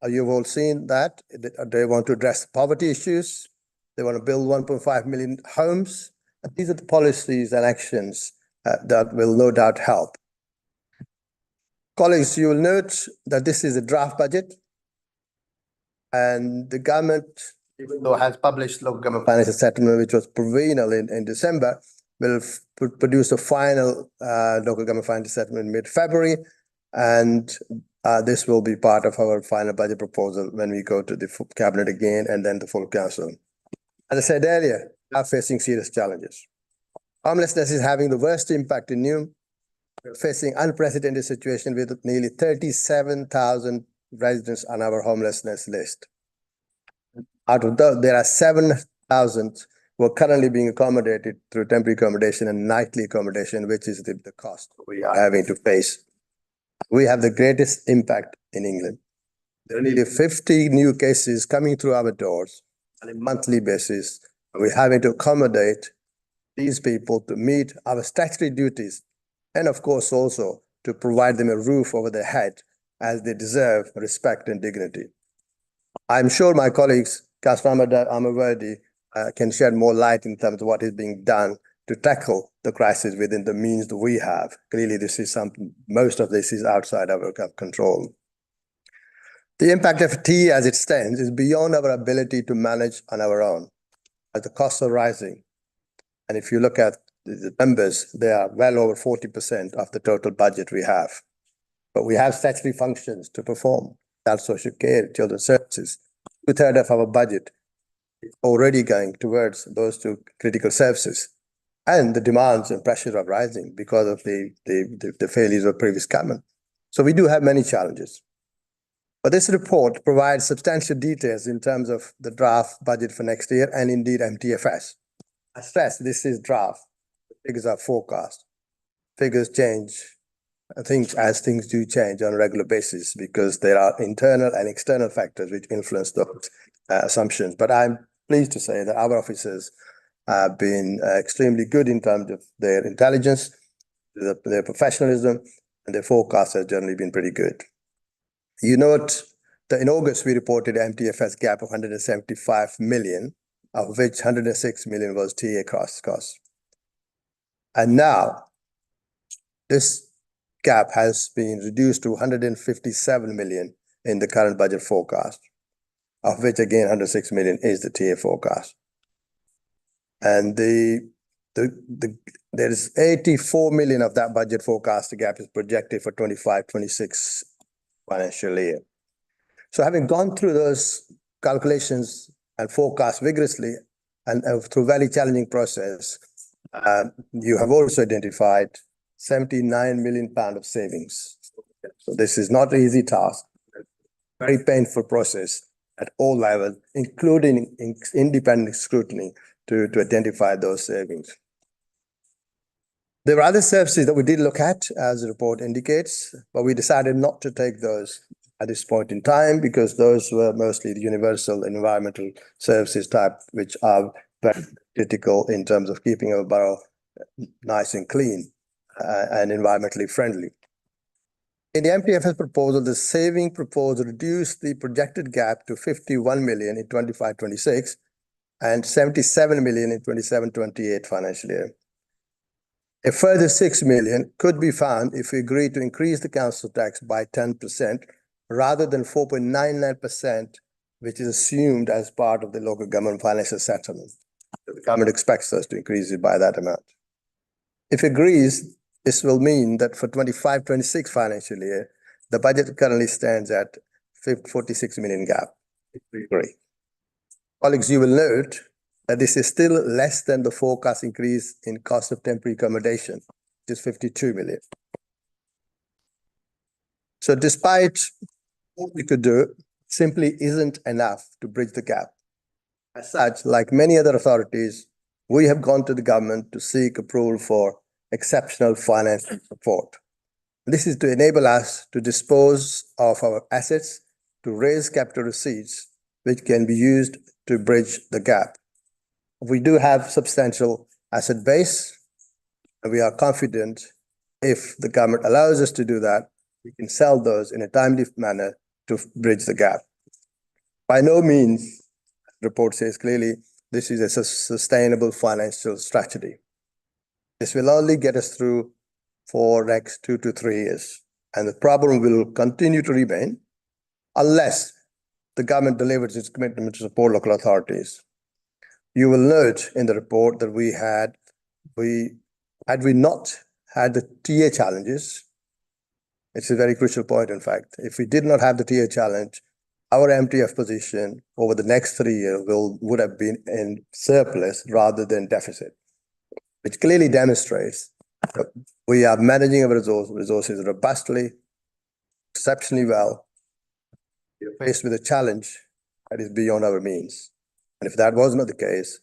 you've all seen that, they want to address poverty issues. They want to build 1.5 million homes. And these are the policies and actions that will no doubt help. Colleagues, you will note that this is a draft budget, and the government, even though has published local government financial settlement, which was provisional in December, will produce a final local government financial settlement in mid-February, and this will be part of our final budget proposal when we go to the cabinet again and then the full council. As I said earlier, we are facing serious challenges. Homelessness is having the worst impact in Neum. We're facing unprecedented situation with nearly 37,000 residents on our homelessness list. Out of those, there are 7,000 who are currently being accommodated through temporary accommodation and nightly accommodation, which is the cost we are having to face. We have the greatest impact in England. There are nearly 50 new cases coming through our doors on a monthly basis. We're having to accommodate these people to meet our statutory duties, and of course also to provide them a roof over their head, as they deserve respect and dignity. I'm sure my colleagues, Councillor Amavardi, can shed more light in terms of what is being done to tackle the crisis within the means that we have. Clearly, this is something, most of this is outside our control. The impact of tea as it stands is beyond our ability to manage on our own, as the costs are rising. And if you look at the numbers, they are well over 40% of the total budget we have. But we have statutory functions to perform, health, social care, children's services. 2/3 of our budget is already going towards those two critical services. And the demands and pressures are rising because of the failures of previous government. So we do have many challenges. But this report provides substantial details in terms of the draft budget for next year and indeed MTFS. I stress this is draft. The figures are forecast. Figures change, as things do change on a regular basis, because there are internal and external factors which influence those assumptions. But I'm pleased to say that our officers have been extremely good in terms of their intelligence, their professionalism, and their forecast has generally been pretty good. You note that in August, we reported an MTFS gap of 175 million, of which 106 million was TA costs. And now, this gap has been reduced to 157 million in the current budget forecast, of which again 106 million is the TA forecast. And there is 84 million of that budget forecast. The gap is projected for 25-26 financial year. So having gone through those calculations and forecasts vigorously and through very challenging process, you have also identified 79 million pounds of savings. So this is not an easy task, very painful process at all levels, including independent scrutiny to identify those savings. There were other services that we did look at, as the report indicates, but we decided not to take those at this point in time, because those were mostly the universal environmental services type, which are very critical in terms of keeping our borough nice and clean and environmentally friendly. In the MTFS proposal, the saving proposal reduced the projected gap to 51 million in 25-26 and 77 million in 27-28 financial year. A further 6 million could be found if we agree to increase the council tax by 10% rather than 4.99%, which is assumed as part of the local government financial settlement. The government expects us to increase it by that amount. If it agrees, this will mean that for 25-26 financial year, the budget currently stands at 46 million gap. If we agree. Colleagues, you will note that this is still less than the forecast increase in cost of temporary accommodation, which is 52 million. So despite what we could do, simply isn't enough to bridge the gap. As such, like many other authorities, we have gone to the government to seek approval for exceptional financial support. This is to enable us to dispose of our assets, to raise capital receipts, which can be used to bridge the gap. We do have substantial asset base, and we are confident if the government allows us to do that, we can sell those in a timely manner to bridge the gap. By no means, the report says clearly, this is a sustainable financial strategy. This will only get us through for next 2 to 3 years, and the problem will continue to remain unless the government delivers its commitment to support local authorities. You will note in the report that had we not had the TA challenges, it's a very crucial point, in fact. If we did not have the TA challenge, our MTF position over the next 3 years would have been in surplus rather than deficit, which clearly demonstrates that we are managing our resources robustly, exceptionally well. We are faced with a challenge that is beyond our means. And if that was not the case,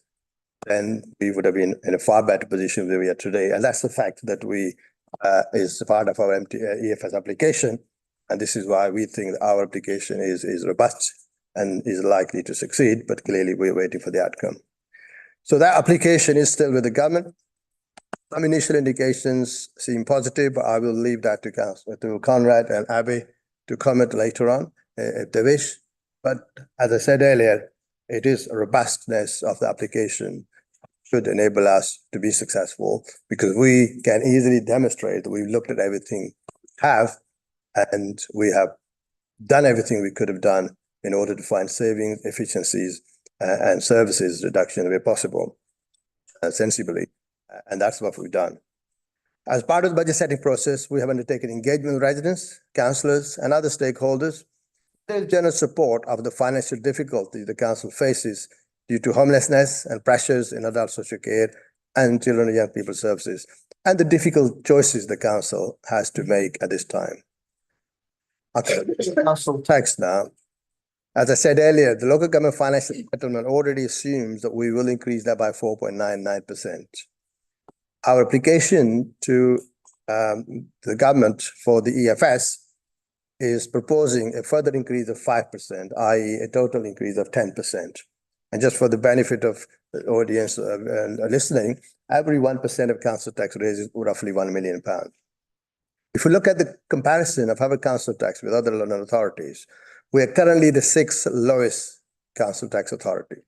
then we would have been in a far better position than we are today. And that's the fact that is part of our EFS application. And this is why we think that our application is robust and is likely to succeed, but clearly we're waiting for the outcome. So that application is still with the government. Some initial indications seem positive, but I will leave that to Conrad and Abby to comment later on if they wish. But as I said earlier, it is a robustness of the application should enable us to be successful, because we can easily demonstrate that we've looked at everything we have, and we have done everything we could have done in order to find savings, efficiencies, and services reduction where possible, sensibly. And that's what we've done. As part of the budget setting process, we have undertaken engagement with residents, councillors, and other stakeholders. There's general support of the financial difficulties the council faces due to homelessness and pressures in adult social care and children and young people services, and the difficult choices the council has to make at this time. Okay, council tax now. As I said earlier, the local government financial settlement already assumes that we will increase that by 4.99%. Our application to the government for the EFS is proposing a further increase of 5%, i.e. a total increase of 10%. And just for the benefit of the audience listening, every 1% of council tax raises roughly £1 million. If we look at the comparison of our council tax with other London authorities, we are currently the 6th lowest council tax authority.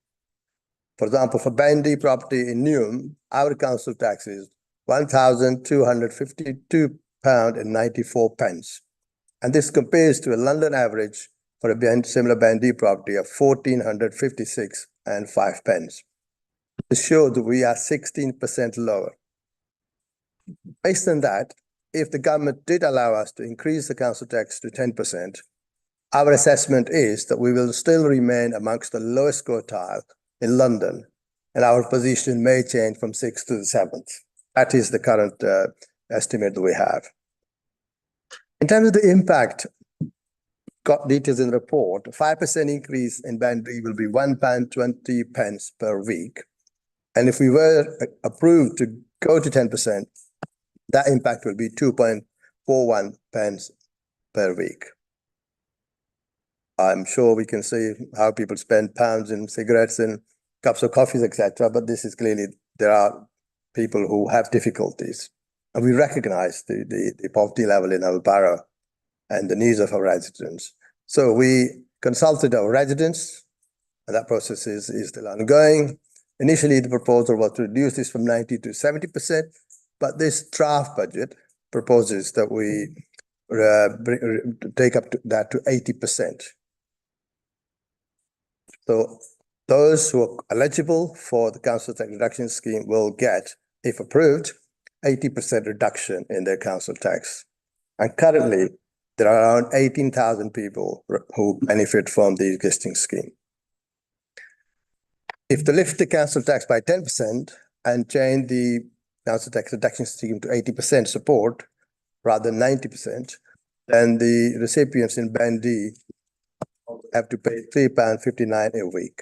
For example, for Band D property in Newham, our council tax is £1,252.94. And this compares to a London average for a similar Band D property of £1,456.05. This shows that we are 16% lower. Based on that, if the government did allow us to increase the council tax to 10%, our assessment is that we will still remain amongst the lowest quartile in London, and our position may change from 6th to the 7th. That is the current estimate that we have. In terms of the impact, got details in the report, a 5% increase in Band B will be £1.20 per week. And if we were approved to go to 10%, that impact will be £2.41 per week. I'm sure we can see how people spend pounds in cigarettes and cups of coffees, etc. But this is clearly, there are people who have difficulties. And we recognize the poverty level in our borough and the needs of our residents. So we consulted our residents, and that process is still ongoing. Initially, the proposal was to reduce this from 90% to 70%. But this draft budget proposes that we take up that to 80%. So those who are eligible for the council tax reduction scheme will get, if approved, 80% reduction in their council tax. And currently, there are around 18,000 people who benefit from the existing scheme. If they lift the council tax by 10% and change the council tax reduction scheme to 80% support rather than 90%, then the recipients in Band D have to pay £3.59 a week.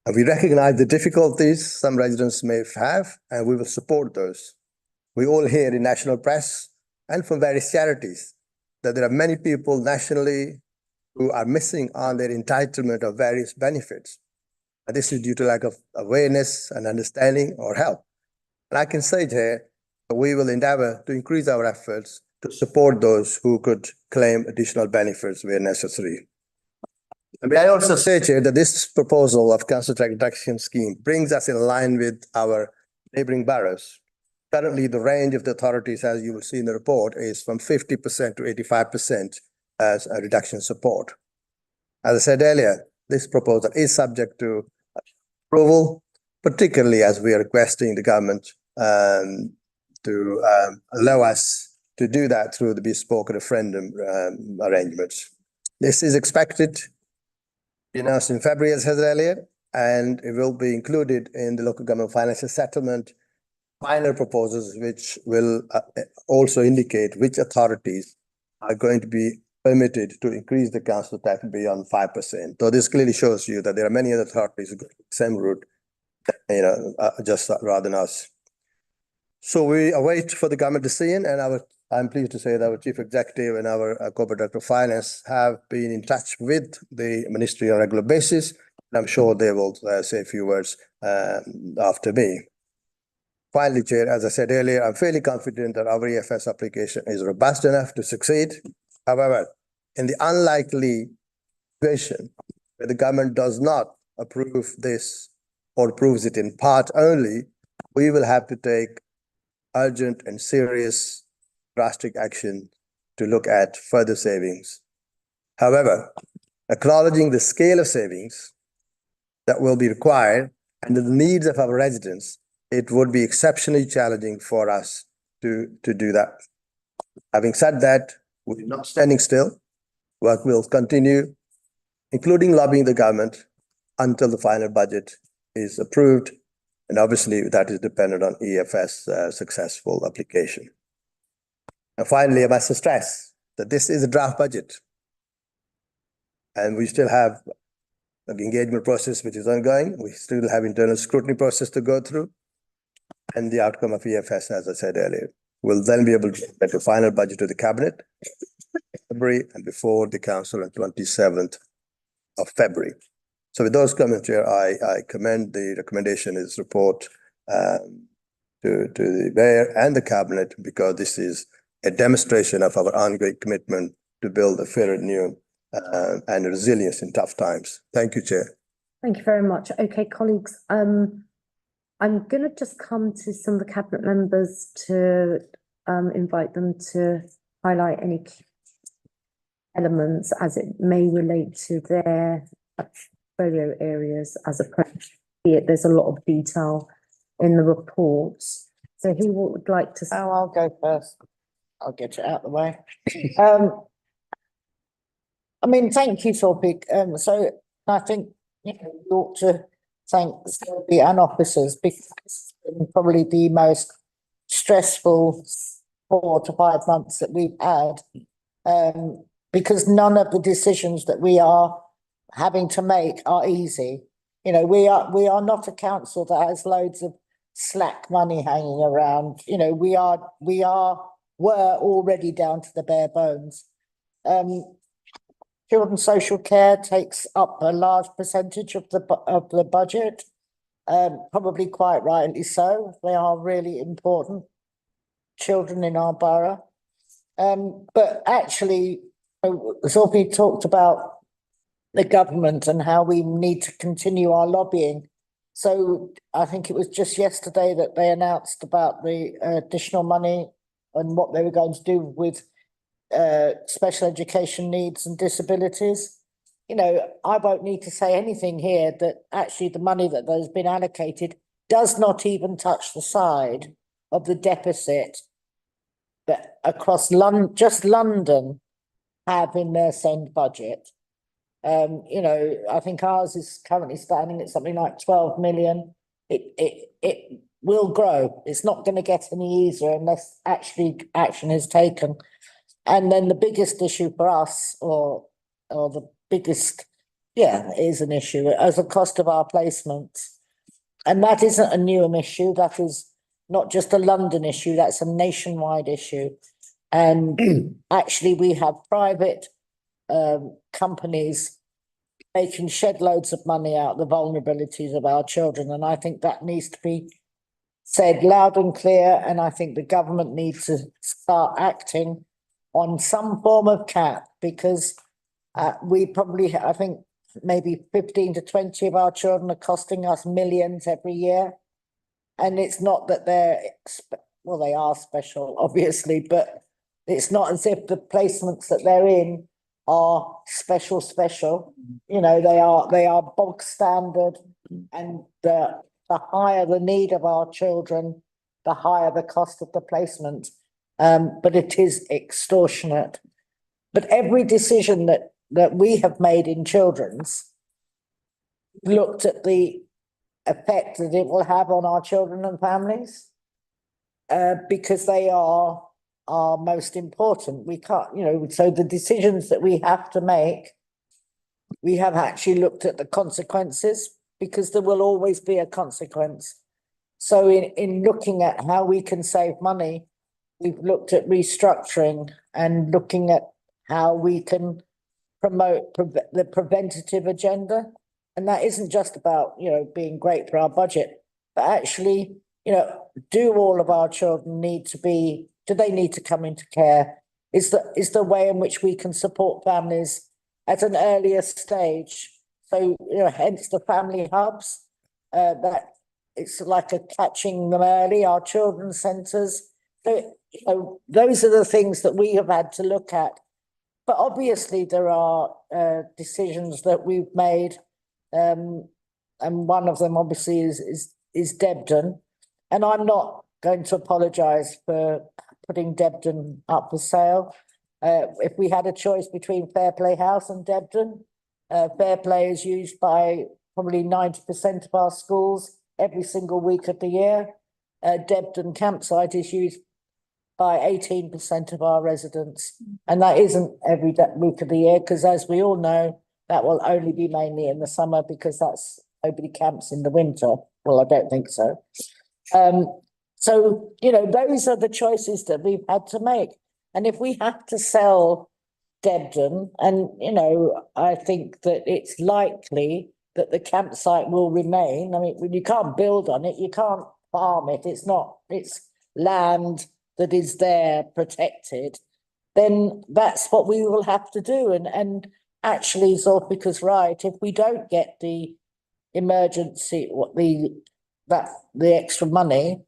And we recognize the difficulties some residents may have, and we will support those. We all hear in national press and from various charities that there are many people nationally who are missing on their entitlement of various benefits. And this is due to lack of awareness and understanding or help. And I can say here that we will endeavor to increase our efforts to support those who could claim additional benefits where necessary. And may I also say, Chair, that this proposal of council tax reduction scheme brings us in line with our neighbouring boroughs. Currently, the range of the authorities, as you will see in the report, is from 50% to 85% as a reduction support. As I said earlier, this proposal is subject to approval, particularly as we are requesting the government to allow us to do that through the bespoke referendum arrangements. This is expected to be announced in February, as I said earlier, and it will be included in the local government financial settlement final proposals, which will also indicate which authorities are going to be permitted to increase the council tax beyond 5%. So this clearly shows you that there are many other authorities who go the same route, just rather than us. So we await for the government decision, and I'm pleased to say that our chief executive and our corporate director of finance have been in touch with the ministry on a regular basis, and I'm sure they will say a few words after me. Finally, Chair, as I said earlier, I'm fairly confident that our EFS application is robust enough to succeed. However, in the unlikely situation where the government does not approve this or approves it in part only, we will have to take urgent and serious drastic action to look at further savings. However, acknowledging the scale of savings that will be required and the needs of our residents, it would be exceptionally challenging for us to do that. Having said that, we're not standing still. Work will continue, including lobbying the government until the final budget is approved. And obviously that is dependent on EFS successful application. And finally, I must stress that this is a draft budget. And we still have an engagement process which is ongoing. We still have internal scrutiny process to go through. And the outcome of EFS, as I said earlier, will then be able to get the final budget to the cabinet in February and before the council on 27th of February. So with those comments here, I commend the recommendation in this report to the mayor and the cabinet, because this is a demonstration of our ongoing commitment to build a fairer new and resilience in tough times. Thank you, Chair. Thank you very much. Okay, colleagues, I'm going to just come to some of the cabinet members to invite them to highlight any key elements as it may relate to their portfolio areas as approach. There's a lot of detail in the reports. So who would like to? Oh, I'll go first. I'll get it out of the way. I mean, thank you, Topic. So I think you ought to thank the and officers, because it's been probably the most stressful 4 to 5 months that we've had, because none of the decisions that we are having to make are easy. We are not a council that has loads of slack money hanging around. We're already down to the bare bones. Children's social care takes up a large percentage of the budget, probably quite rightly so. They are really important children in our borough. But actually, Sophie talked about the government and how we need to continue our lobbying. So I think it was just yesterday that they announced about the additional money and what they were going to do with special education needs and disabilities. You know, I won't need to say anything here that actually the money that has been allocated does not even touch the side of the deficit that across London, just London have in their SEND budget. You know, I think ours is currently standing at something like 12 million. It will grow. It's not going to get any easier unless actually action is taken. And then the biggest issue for us, or the biggest, is an issue as a cost of our placements. And that isn't a Newham issue. That is not just a London issue. That's a nationwide issue. And actually, we have private companies making shed loads of money out of the vulnerabilities of our children. And I think that needs to be said loud and clear. And I think the government needs to start acting on some form of cap, because we probably, I think maybe 15 to 20 of our children are costing us millions every year. And it's not that well, they are special, obviously, but it's not as if the placements that they're in are special. You know, they are bog standard, and the higher the need of our children, the higher the cost of the placement. But it is extortionate. But every decision that we have made in children's looked at the effect that it will have on our children and families, because they are most important. We can't, you know, so the decisions that we have to make, we have actually looked at the consequences, because there will always be a consequence. So in looking at how we can save money, we've looked at restructuring and looking at how we can promote the preventative agenda. And that isn't just about, you know, being great for our budget, but actually, you know, do all of our children do they need to come into care? Is the way in which we can support families at an earlier stage? So, you know, hence the family hubs, that it's like a catching them early, our children's centres. So, you know, those are the things that we have had to look at. But obviously there are decisions that we've made, and one of them obviously is Debden. And I'm not going to apologise for putting Debden up for sale. If we had a choice between Fairplay House and Debden, Fairplay is used by probably 90% of our schools every single week of the year. Debden campsite is used by 18% of our residents. And that isn't every week of the year, because as we all know, that will only be mainly in the summer, because nobody camps in the winter. Well, I don't think so. So, you know, those are the choices that we've had to make. And if we have to sell Debden, and, you know, I think that it's likely that the campsite will remain. I mean, you can't build on it, you can't farm it, it's land that is there protected, then that's what we will have to do. And actually, Zulfikar's right, if we don't get the emergency, the extra money,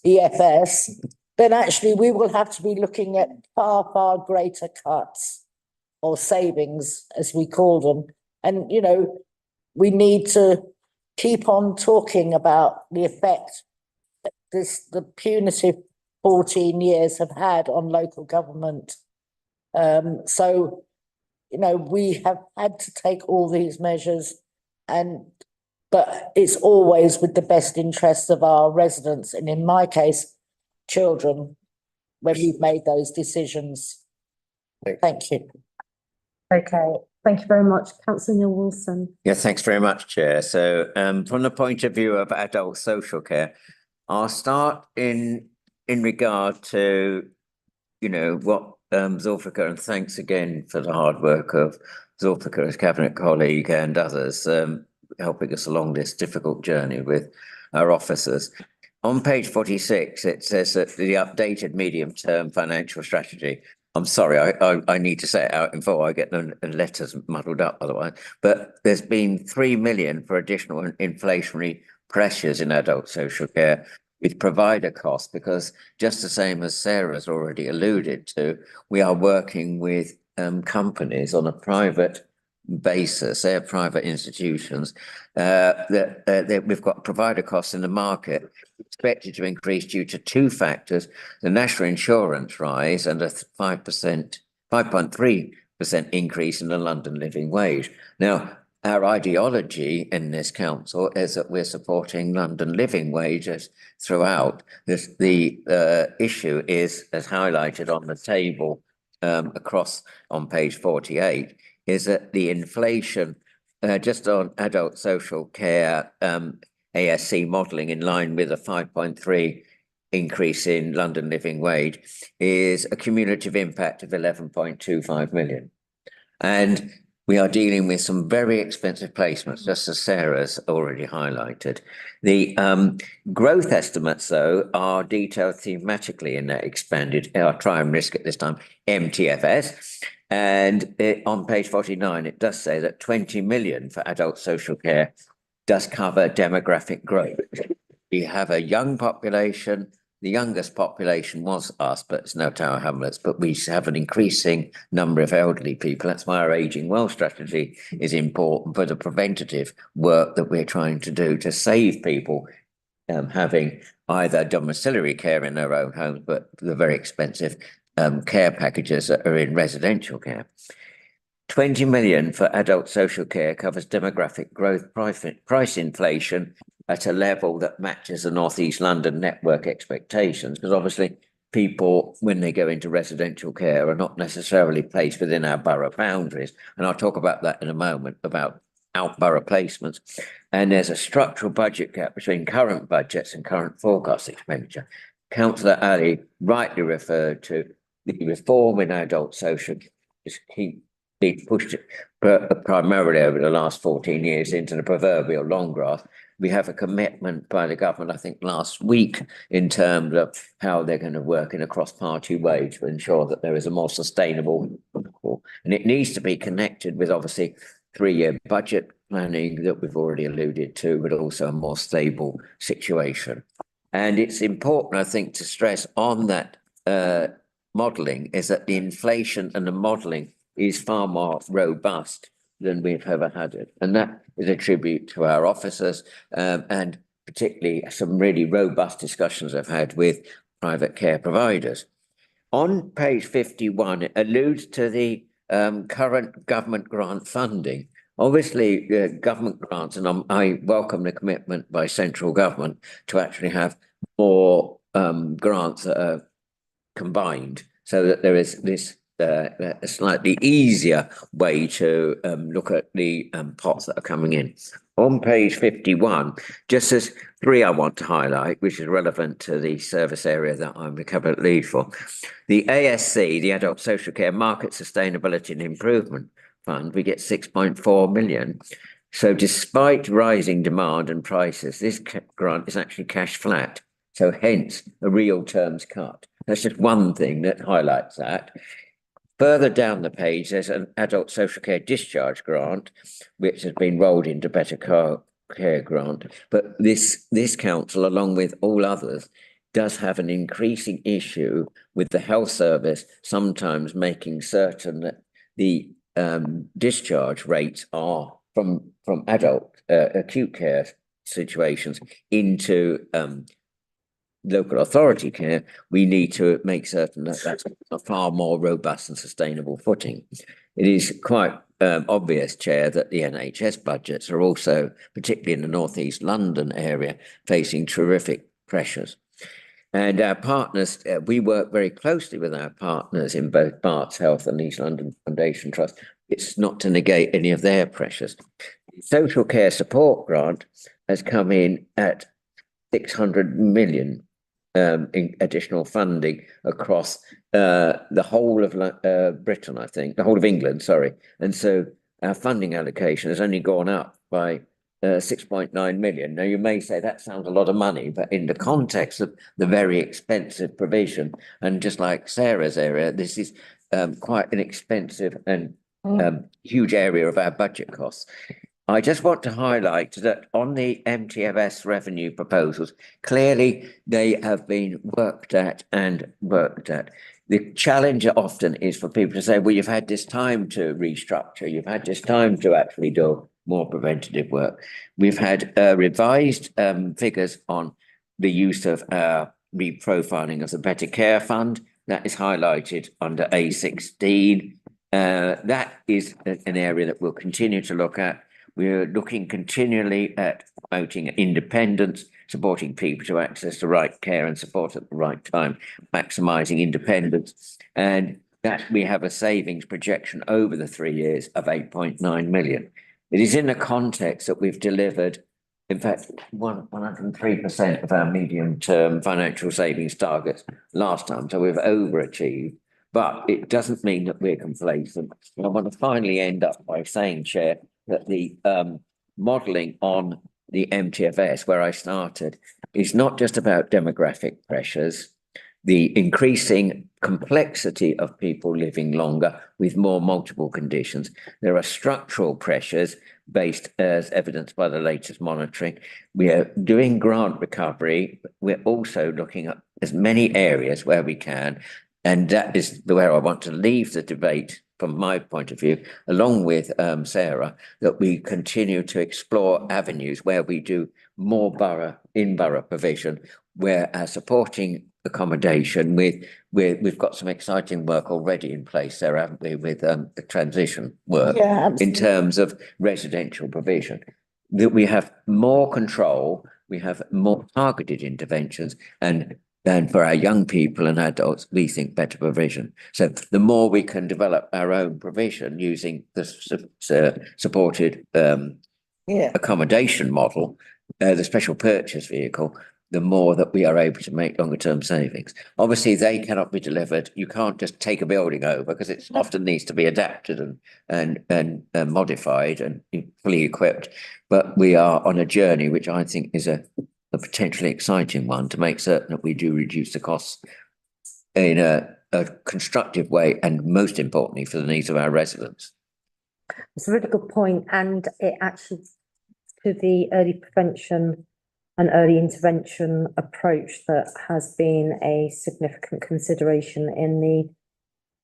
EFS, then actually we will have to be looking at far, far greater cuts, or savings, as we call them. And, you know, we need to keep on talking about the effect that the punitive 14 years have had on local government. So, you know, we have had to take all these measures, but it's always with the best interests of our residents, and in my case, children, when we've made those decisions. Thank you. Okay, thank you very much. Councillor Neil Wilson. Yeah, thanks very much, Chair. So from the point of view of adult social care, I'll start in regard to, you know, what Zulfikar, and thanks again for the hard work of Zulfikar as Cabinet colleague and others, helping us along this difficult journey with our officers. On page 46, it says that the updated medium-term financial strategy, I'm sorry, I need to say it out in full, I get the letters muddled up otherwise, but there's been 3 million for additional inflationary pressures in adult social care with provider costs, because just the same as Sarah's already alluded to, we are working with companies on a private basis, they're private institutions, that we've got provider costs in the market expected to increase due to two factors: the national insurance rise and a 5.3% increase in the London living wage. Now, our ideology in this council is that we're supporting London living wages throughout. The issue is, as highlighted on the table across on page 48, is that the inflation just on adult social care ASC modelling in line with a 5.3 increase in London living wage is a cumulative impact of 11.25 million. And we are dealing with some very expensive placements, just as Sarah's already highlighted. The growth estimates, though, are detailed thematically in that expanded, I'll try and risk it this time, MTFS. And on page 49, it does say that 20 million for adult social care does cover demographic growth. We have a young population. The youngest population was us, but it's now Tower Hamlets, but we have an increasing number of elderly people. That's why our ageing well strategy is important for the preventative work that we're trying to do to save people having either domiciliary care in their own homes, but the very expensive care packages that are in residential care. 20 million for adult social care covers demographic growth, price inflation at a level that matches the North East London network expectations, because obviously people, when they go into residential care, are not necessarily placed within our borough boundaries. And I'll talk about that in a moment, about out borough placements. And there's a structural budget gap between current budgets and current forecast expenditure. Councillor Ali rightly referred to the reform in adult social care. He pushed it primarily over the last 14 years into the proverbial long grass. We have a commitment by the government, I think last week, in terms of how they're going to work in a cross-party way to ensure that there is a more sustainable, and it needs to be connected with obviously 3-year budget planning that we've already alluded to, but also a more stable situation. And it's important, I think, to stress on that modelling is that the inflation and the modelling is far more robust than we've ever had it. And that is a tribute to our officers and particularly some really robust discussions I've had with private care providers. On page 51, it alludes to the current government grant funding. Obviously, government grants, and I welcome the commitment by central government to actually have more grants that are combined so that there is this a slightly easier way to look at the pots that are coming in. On page 51, just as 3 I want to highlight, which is relevant to the service area that I'm the cabinet lead for. The ASC, the Adult Social Care Market Sustainability and Improvement Fund, we get 6.4 million. So despite rising demand and prices, this grant is actually cash flat. So hence a real terms cut. That's just one thing that highlights that. Further down the page, there's an adult social care discharge grant, which has been rolled into better care grant. But this council, along with all others, does have an increasing issue with the health service, sometimes making certain that the discharge rates are from adult acute care situations into local authority care. We need to make certain that that's a far more robust and sustainable footing. It is quite obvious, Chair, that the NHS budgets are also, particularly in the North East London area, facing terrific pressures. And our partners, we work very closely with our partners in both Barts Health and East London Foundation Trust. It's not to negate any of their pressures. The Social Care Support Grant has come in at 600 million in additional funding across the whole of Britain, I think, the whole of England, sorry. And so our funding allocation has only gone up by 6.9 million. Now, you may say that sounds a lot of money, but in the context of the very expensive provision, and just like Sarah's area, this is quite an expensive and huge area of our budget costs. I just want to highlight that on the MTFS revenue proposals, clearly they have been worked at and worked at. The challenge often is for people to say, well, you've had this time to restructure, you've had this time to actually do more preventative work. We've had revised figures on the use of reprofiling of the Better Care Fund. That is highlighted under A16. That is an area that we'll continue to look at. We're looking continually at promoting independence, supporting people to access the right care and support at the right time, maximising independence. And that we have a savings projection over the 3 years of 8.9 million. It is in the context that we've delivered, in fact, 103% of our medium-term financial savings targets last time. So we've overachieved, but it doesn't mean that we're complacent. And I want to finally end up by saying, Chair, that the modelling on the MTFS, where I started, is not just about demographic pressures, the increasing complexity of people living longer with more multiple conditions. There are structural pressures based as evidenced by the latest monitoring. We are doing grant recovery. We're also looking at as many areas where we can, and that is where I want to leave the debate from my point of view, along with Sarah, that we continue to explore avenues where we do more in-borough provision, where supporting accommodation we've got some exciting work already in place there, haven't we, with the transition work in terms of residential provision. That we have more control, we have more targeted interventions, and for our young people and adults, we think better provision. So the more we can develop our own provision using the supported accommodation model, the special purchase vehicle, the more that we are able to make longer term savings. Obviously, they cannot be delivered. You can't just take a building over because it often needs to be adapted and modified and fully equipped. But we are on a journey which I think is a potentially exciting one to make certain that we do reduce the costs in a constructive way and most importantly for the needs of our residents. It's a really good point, and it actually to the early prevention and early intervention approach that has been a significant consideration in the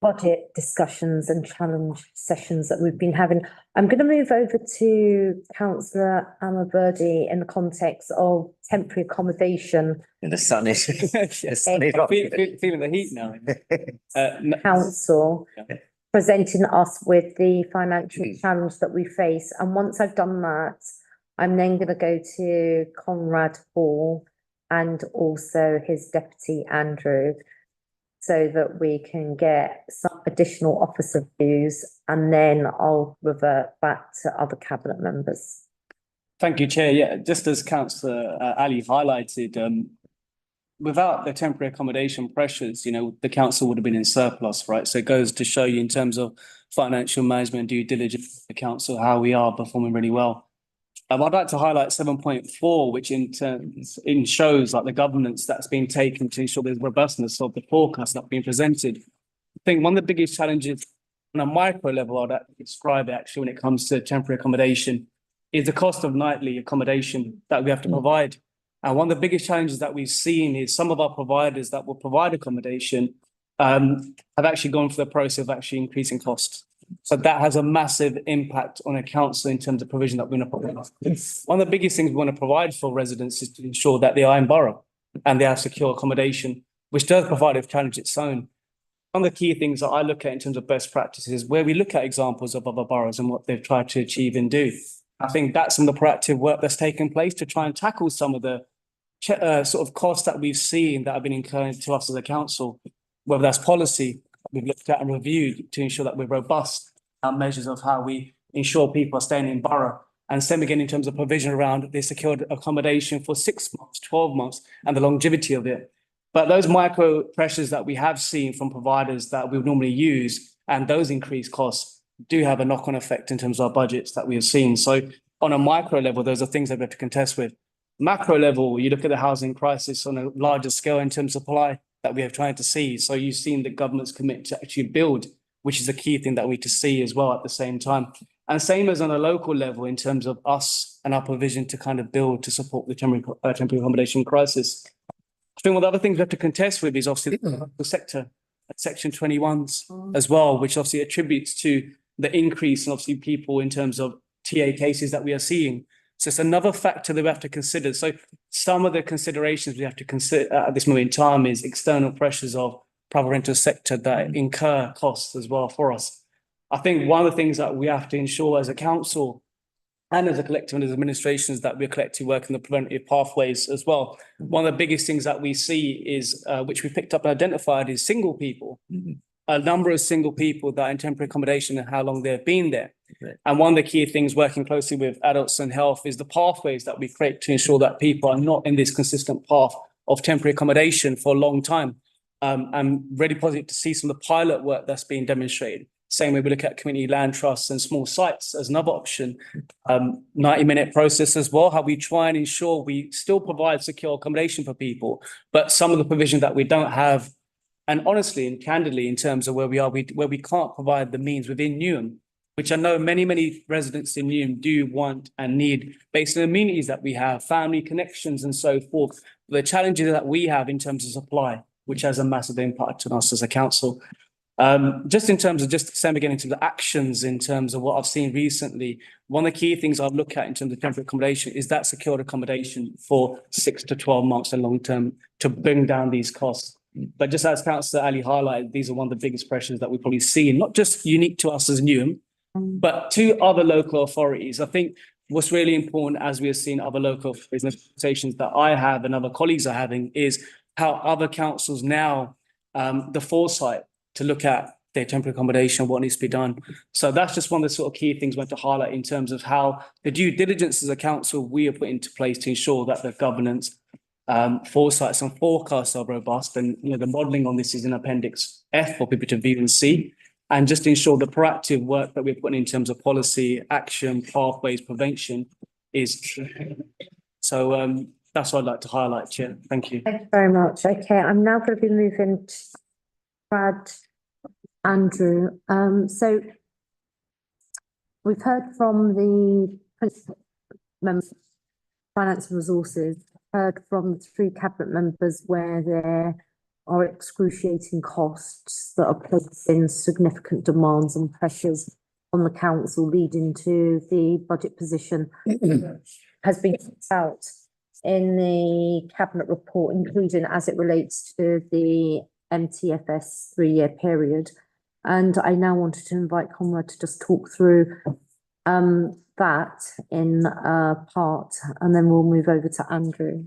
budget discussions and challenge sessions that we've been having. I'm going to move over to Councillor Amaberdi in the context of temporary accommodation. And the sun is feeling the heat now. Council presenting us with the financial challenge that we face. And once I've done that, I'm then going to go to Conrad Hall and also his deputy Andrew, so that we can get some additional officer views, and then I'll revert back to other cabinet members. Thank you, Chair. Yeah, just as Councillor Ali highlighted, without the temporary accommodation pressures, the council would have been in surplus, right? So it goes to show you in terms of financial management, due diligence, the council, how we are performing really well. I'd like to highlight 7.4, which in shows like the governance that's been taken to ensure there's robustness of the forecast that's been presented. I think one of the biggest challenges on a micro level, I'd describe it actually when it comes to temporary accommodation, is the cost of nightly accommodation that we have to provide. And one of the biggest challenges that we've seen is some of our providers that will provide accommodation have actually gone through the process of actually increasing costs. So that has a massive impact on a council in terms of provision that we're going to provide. One of the biggest things we want to provide for residents is to ensure that they are in borough and they have secure accommodation, which does provide a challenge its own. One of the key things that I look at in terms of best practices, where we look at examples of other boroughs and what they've tried to achieve and do. I think that's some of the proactive work that's taken place to try and tackle some of the sort of costs that we've seen that have been incurred to us as a council, whether that's policy we've looked at and reviewed to ensure that we're robust our measures of how we ensure people are staying in borough, and same again in terms of provision around the secured accommodation for 6 months, 12 months, and the longevity of it. But those micro pressures that we have seen from providers that we would normally use, and those increased costs do have a knock-on effect in terms of our budgets that we have seen. So on a micro level, those are things that we have to contest with. Macro level, you look at the housing crisis on a larger scale in terms of supply that we have tried to see. So you've seen the government's commit to actually build, which is a key thing that we need to see as well at the same time. And same as on a local level in terms of us and our provision to kind of build to support the temporary accommodation crisis. I think one of the other things we have to contest with is obviously the sector at Section 21s as well, which obviously attributes to the increase in obviously people in terms of TA cases that we are seeing. So it's another factor that we have to consider. So some of the considerations we have to consider at this moment in time is external pressures of private rental sector that incur costs as well for us. I think one of the things that we have to ensure as a council and as a collective and as administrations that we're collectively working the preventative pathways as well. One of the biggest things that we see is, which we picked up and identified, is single people. A number of single people that are in temporary accommodation and how long they've been there. Right. And one of the key things working closely with adults and health is the pathways that we create to ensure that people are not in this consistent path of temporary accommodation for a long time. I'm really positive to see some of the pilot work that's being demonstrated. Same way we look at community land trusts and small sites as another option. 90-minute process as well, how we try and ensure we still provide secure accommodation for people, but some of the provision that we don't have. And honestly and candidly, in terms of where we are, where we can't provide the means within Newham, which I know many residents in Newham do want and need based on the amenities that we have, family connections and so forth. The challenges that we have in terms of supply, which has a massive impact on us as a council. Just in terms of December getting into the actions in terms of what I've seen recently, one of the key things I've looked at in terms of temporary accommodation is that secured accommodation for 6 to 12 months and long term to bring down these costs. But just as Councillor Ali highlighted, these are one of the biggest pressures that we probably see, not just unique to us as Newham, but to other local authorities. I think what's really important as we are seeing other local conversations that I have and other colleagues are having is how other councils now, the foresight to look at their temporary accommodation, what needs to be done. So that's just one of the sort of key things we have to highlight in terms of how the due diligence as a council we are put into place to ensure that the governance, foresights and forecasts are robust. And the modelling on this is in Appendix F for people to view and see. And just ensure the proactive work that we're putting in terms of policy, action, pathways, prevention is. So that's what I'd like to highlight, Chair. Thank you. Thank you very much. Okay, I'm now going to be moving to Brad, Andrew. So we've heard from the principal members, Finance and Resources, heard from the 3 cabinet members where there are excruciating costs that are placing significant demands and pressures on the council, leading to the budget position has been set out in the cabinet report, including as it relates to the MTFS 3-year period. And I now wanted to invite Conrad to just talk through that in part, and then we'll move over to Andrew.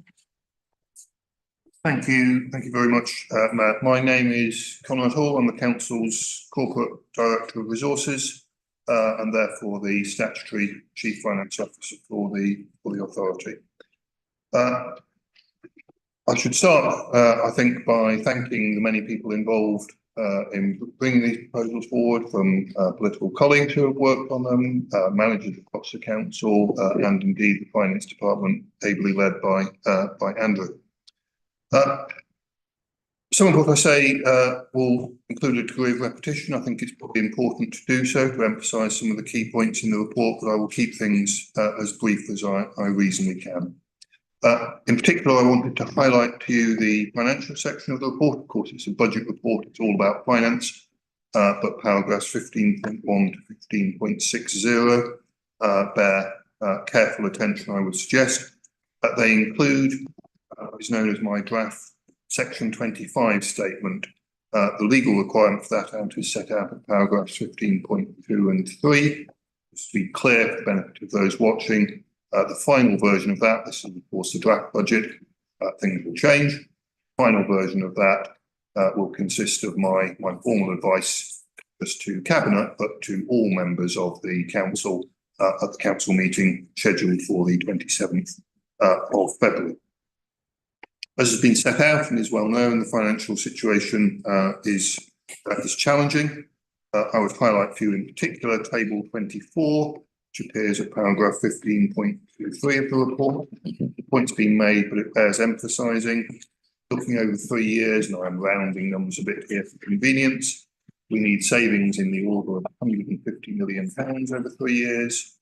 Thank you very much, Matt. My name is Conrad Hall. I'm the Council's Corporate Director of Resources and therefore the Statutory Chief Finance Officer for the authority. I should start, I think, by thanking the many people involved in bringing these proposals forward, from political colleagues who have worked on them, managers across the council, and indeed the finance department, ably led by Andrew. Some of what I say will include a degree of repetition. I think it's probably important to do so, to emphasise some of the key points in the report, but I will keep things as brief as I reasonably can. In particular, I wanted to highlight to you the financial section of the report. Of course, it's a budget report, it's all about finance, but paragraphs 15.1 to 15.60 bear careful attention, I would suggest. They include what is known as my draft section 25 statement. The legal requirement for that is set out in paragraphs 15.2 and 3. Just to be clear, for the benefit of those watching, the final version of that, this is of course the draft budget, things will change. The final version of that will consist of my formal advice just to Cabinet, but to all members of the Council at the Council meeting scheduled for the 27th of February. As has been set out and is well known, the financial situation is challenging. I would highlight for you in particular table 24, which appears at paragraph 15.23 of the report. The point's been made, but it bears emphasising. Looking over 3 years, and I'm rounding numbers a bit here for convenience, we need savings in the order of £150 million over 3 years.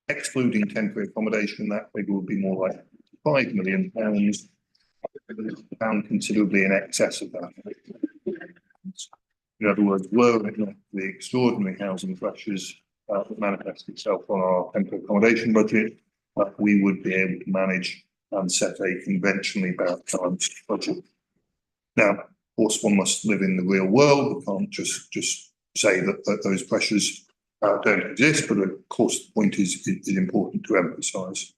Excluding temporary accommodation, that figure would be more like £5 million, found considerably in excess of that. In other words, were it not the extraordinary housing pressures that manifest itself on our temporary accommodation budget, we would be able to manage and set a conventionally balanced budget. Now, of course, one must live in the real world. We can't just say that those pressures don't exist, but of course, the point is important to emphasise.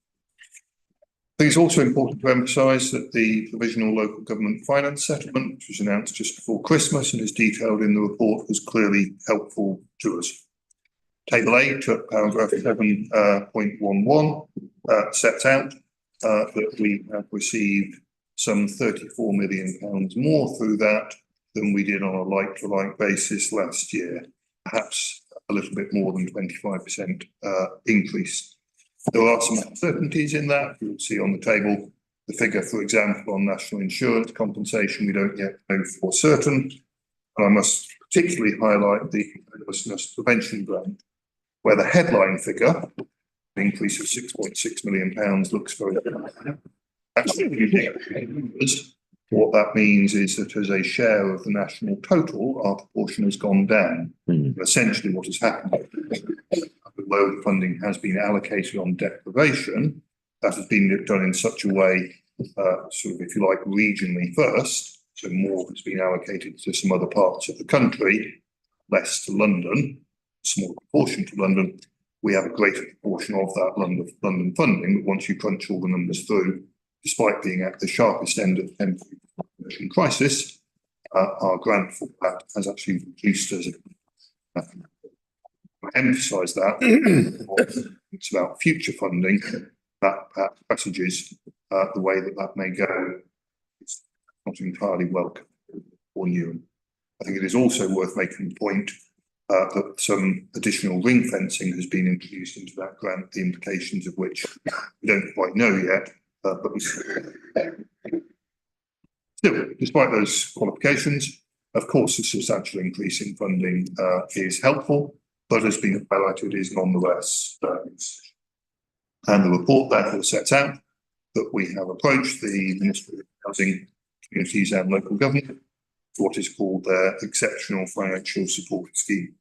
I think it's also important to emphasise that the provisional local government finance settlement, which was announced just before Christmas and is detailed in the report, was clearly helpful to us. Table 8 at paragraph 7.11 sets out that we have received some £34 million more through that than we did on a like-for-like basis last year, perhaps a little bit more than 25% increase. There are some uncertainties in that. You'll see on the table the figure, for example, on national insurance compensation, we don't yet know for certain. And I must particularly highlight the homelessness prevention grant, where the headline figure, an increase of £6.6 million, looks very good. What that means is that as a share of the national total, our proportion has gone down. Essentially what has happened, although the funding has been allocated on deprivation, that has been done in such a way, sort of, if you like, regionally first. So more has been allocated to some other parts of the country, less to London, a small proportion to London. We have a greater proportion of that London funding, but once you crunch all the numbers through, despite being at the sharpest end of the temporary crisis, our grant for that has actually reduced as I emphasise that it's about future funding, that passages the way that may go. It's not entirely welcome or new. I think it is also worth making the point that some additional ring fencing has been introduced into that grant, the implications of which we don't quite know yet. But still, despite those qualifications, of course, a substantial increase in funding is helpful, but has been highlighted is nonetheless. And the report therefore sets out that we have approached the Ministry of Housing, Communities and Local Government for what is called their Exceptional Financial Support Scheme.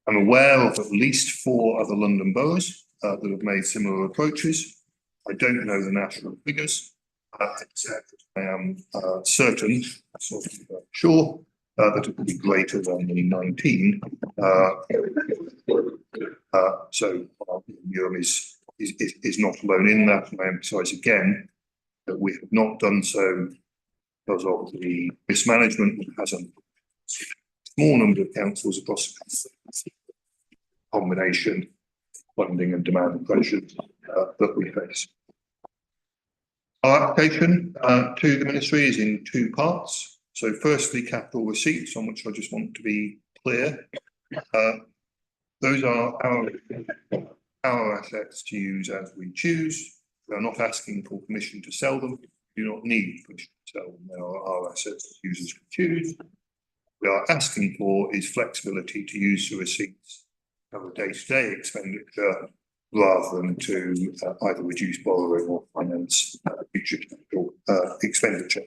I'm aware of at least 4 other London boroughs that have made similar approaches. I don't know the national figures, except I am certain, sure, that it will be greater than the 19. So Newham is not alone in that, and I emphasise again that we have not done so because of the mismanagement that has a small number of councils across the combination funding and demand pressures that we face. Our application to the ministry is in 2 parts. So firstly, capital receipts, on which I just want to be clear. Those are our assets to use as we choose. We are not asking for permission to sell them. We do not need permission to sell them. They are our assets to use as we choose. What we are asking for is flexibility to use the receipts of a day-to-day expenditure rather than to either reduce borrowing or finance future capital expenditure.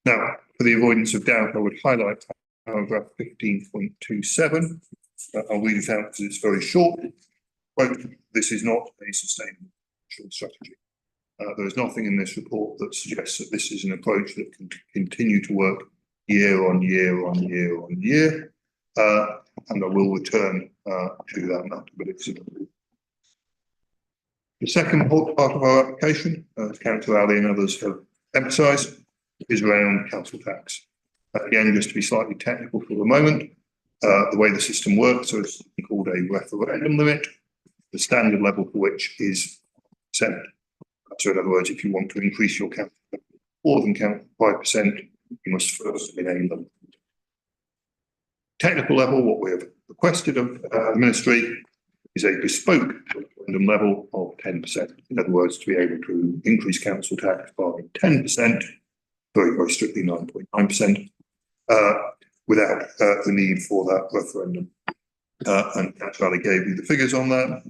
Now, for the avoidance of doubt, I would highlight paragraph 15.27. I'll read it out because it's very short. Quote, this is not a sustainable strategy. There is nothing in this report that suggests that this is an approach that can continue to work year on year on year on year. And I will return to that matter, but it's important. The second part of our application, as Councillor Ali and others have emphasised, is around council tax. Again, just to be slightly technical for the moment, the way the system works, so it's called a referendum limit, the standard level for which is 5%. So in other words, if you want to increase your council more than 5%, you must first enable them. Technical level, what we have requested of the ministry is a bespoke referendum level of 10%. In other words, to be able to increase council tax by 10%, very, very strictly 9.9%, without the need for that referendum. And Charlie gave you the figures on that,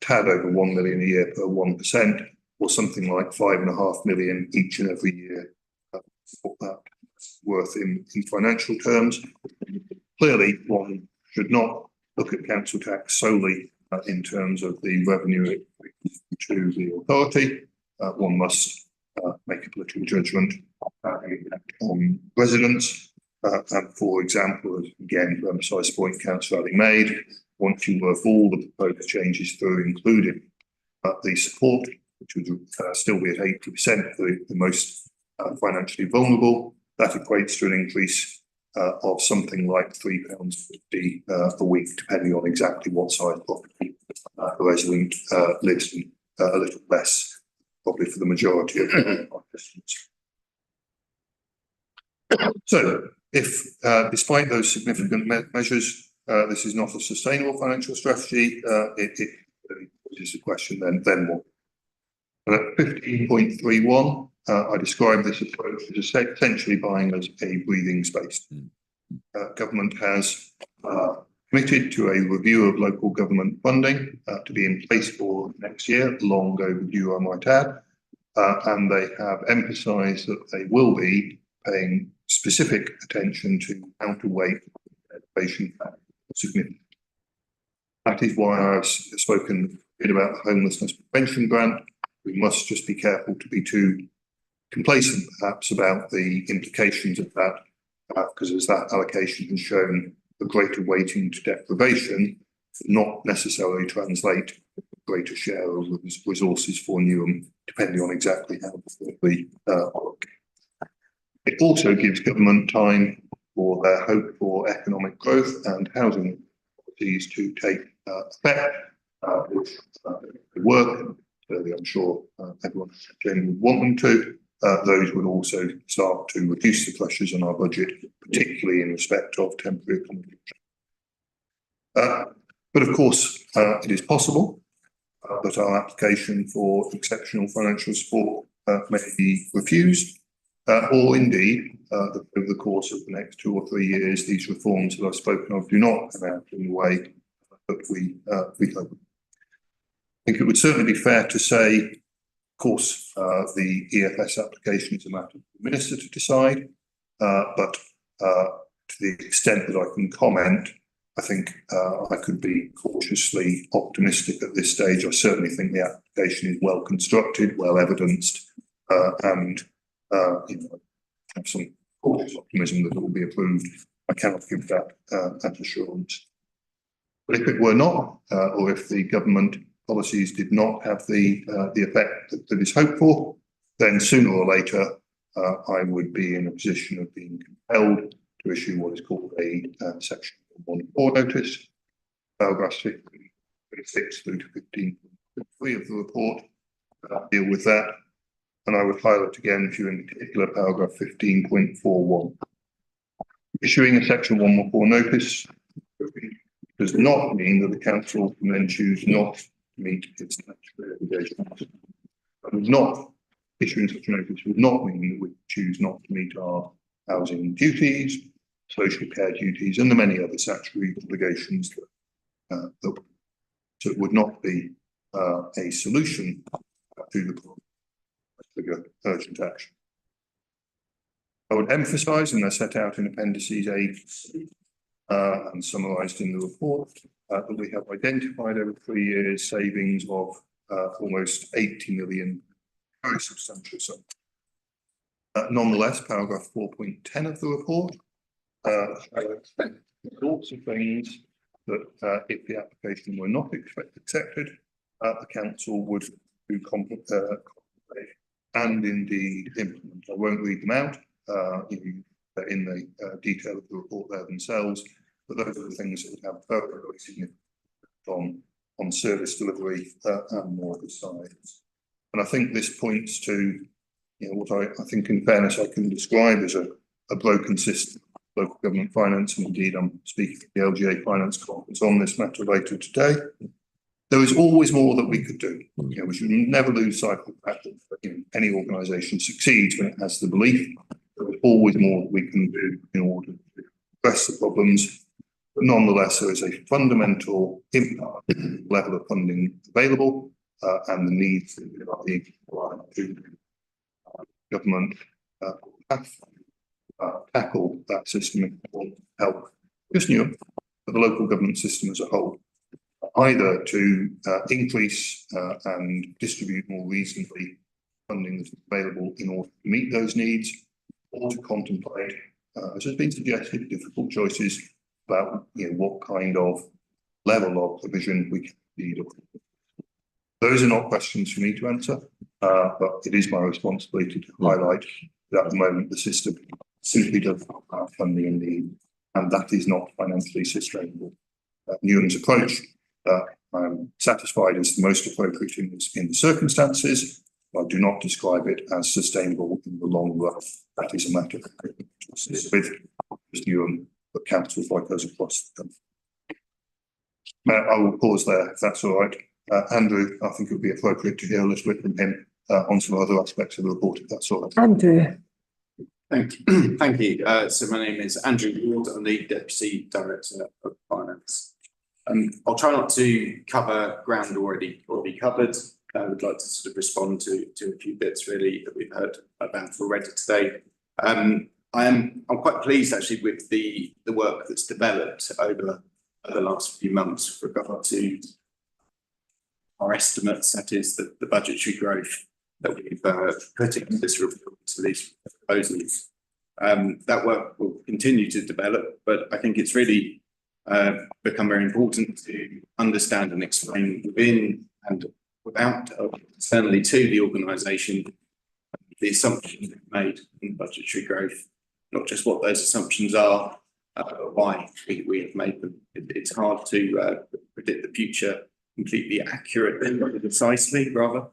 tad over 1 million a year per 1%, or something like 5.5 million each and every year. What that's worth in financial terms. Clearly, one should not look at council tax solely in terms of the revenue to the authority. One must make a political judgment on residents. And for example, again, to emphasise the point Councillor Ali made, once you work all the proposed changes through, including the support, which would still be at 80% for the most financially vulnerable, that equates to an increase of something like £3.50 a week, depending on exactly what size property the resident lives in, a little less, probably for the majority of our customers. So, if despite those significant measures, this is not a sustainable financial strategy, it is a question then what? And at 15.31, I describe this approach as essentially buying us a breathing space. Government has committed to a review of local government funding to be in place for next year, long overdue, I might add, and they have emphasised that they will be paying specific attention to counterweight education significantly. That is why I've spoken a bit about the homelessness prevention grant. We must just be careful to be too complacent, perhaps, about the implications of that, because as that allocation has shown, a greater weighting to deprivation not necessarily translate a greater share of resources for Newham, depending on exactly how we work. It also gives government time for their hope for economic growth and housing policies to take effect, which work. Clearly, I'm sure everyone would want them to. Those would also start to reduce the pressures on our budget, particularly in respect of temporary accommodation. But of course, it is possible that our application for exceptional financial support may be refused, or indeed, over the course of the next 2 or 3 years, these reforms that I've spoken of do not come out in the way that we hope. I think it would certainly be fair to say, of course, the EFS application is a matter for the Minister to decide, but to the extent that I can comment, I think I could be cautiously optimistic at this stage. I certainly think the application is well constructed, well evidenced, and have some cautious optimism that it will be approved. I cannot give that assurance. But if it were not, or if the government policies did not have the effect that is hoped for, then sooner or later I would be in a position of being compelled to issue what is called a section 1.4 notice. Paragraphs 56 through to 15.3 of the report deal with that, and I would highlight again for you in particular paragraph 15.41. Issuing a section 1.4 notice does not mean that the council can then choose not to meet its statutory obligations. Not issuing such a notice would not mean that we choose not to meet our housing duties, social care duties, and the many other statutory obligations that so it would not be a solution to the problem. Urgent action. I would emphasise, and they're set out in appendices A and summarised in the report, that we have identified over 3 years savings of almost 80 million, very substantial sum. Nonetheless, paragraph 4.10 of the report sorts of things that if the application were not accepted, the council would do compensate and indeed implement. I won't read them out in the detail of the report there themselves, but those are the things that would have very significant on service delivery and more besides. And I think this points to what I think in fairness I can describe as a broken system of local government finance, and indeed I'm speaking at the LGA Finance Conference on this matter later today. There is always more that we could do. We should never lose sight of the fact that any organisation succeeds when it has the belief. There is always more that we can do in order to address the problems, but nonetheless, there is a fundamental impact level of funding available and the need for the government tackle that system will help just Newham, but the local government system as a whole, either to increase and distribute more reasonably funding that is available in order to meet those needs, or to contemplate, as has been suggested, difficult choices about what kind of level of provision we can need. Those are not questions for me to answer, but it is my responsibility to highlight that at the moment the system simply does not have funding in need, and that is not financially sustainable. Newham's approach, I'm satisfied is the most appropriate in the circumstances. I do not describe it as sustainable in the long run. That is a matter with Newham, but councils like us across the country. I will pause there if that's all right. Andrew, I think it would be appropriate to hear a little bit from him on some other aspects of the report, if that's all right. Andrew. Thank you. Thank you. So my name is Andrew Ward. I'm the Deputy Director of Finance. I'll try not to cover ground already covered. I would like to sort of respond to a few bits really that we've heard about already today. I'm quite pleased actually with the work that's developed over the last few months with regard to our estimates, that is the budgetary growth that we've put into this report, to these proposals. That work will continue to develop, but I think it's really become very important to understand and explain within and without externally to the organisation the assumptions made in budgetary growth, not just what those assumptions are, but why we have made them. It's hard to predict the future completely accurately, precisely rather,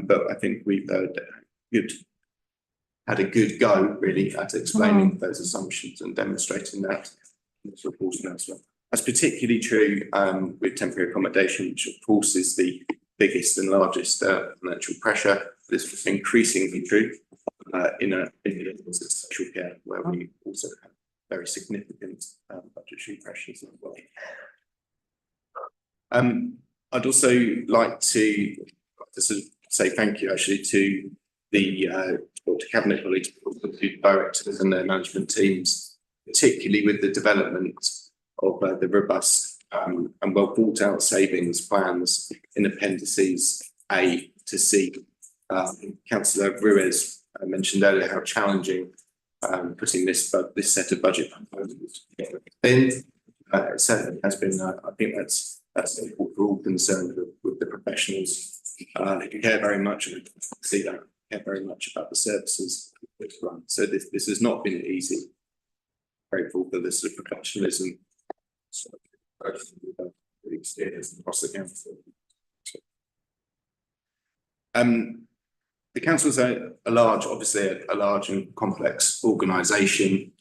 but I think we've had a good go really at explaining those assumptions and demonstrating that in this report and elsewhere. That's particularly true with temporary accommodation, which of course is the biggest and largest financial pressure. This is increasingly true in social care, where we also have very significant budgetary pressures as well. I'd also like to sort of say thank you actually to the Cabinet colleagues, the directors and their management teams, particularly with the development of the robust and well thought out savings plans in appendices A to C. Councillor Ruiz mentioned earlier how challenging putting this set of budget proposals together it certainly has been. I think that's for all concerned with the professionals who care very much and see that care very much about the services that run. So this has not been easy. Grateful for this sort of professionalism. Experience across the council. The council is a large, obviously a large and complex organisation.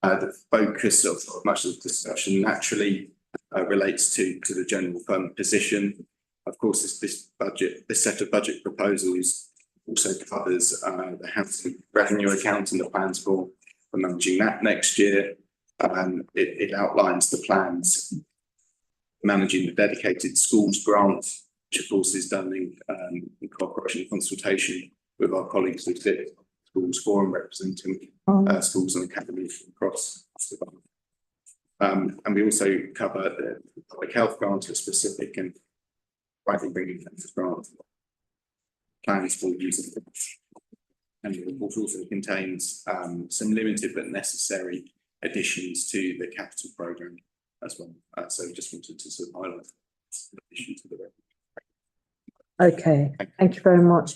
The focus of much of the discussion naturally relates to the general fund position. Of course, this set of budget proposals also covers the housing revenue account and the plans for managing that next year. It outlines the plans managing the dedicated schools grant, which of course is done in cooperation and consultation with our colleagues who sit schools forum representing schools and academies across the borough. And we also cover the public health grant, a specific and widely bringing grant plans for using it. And the report also contains some limited but necessary additions to the capital programme as well. So just wanted to sort of highlight the addition to the report. Okay, thank you very much.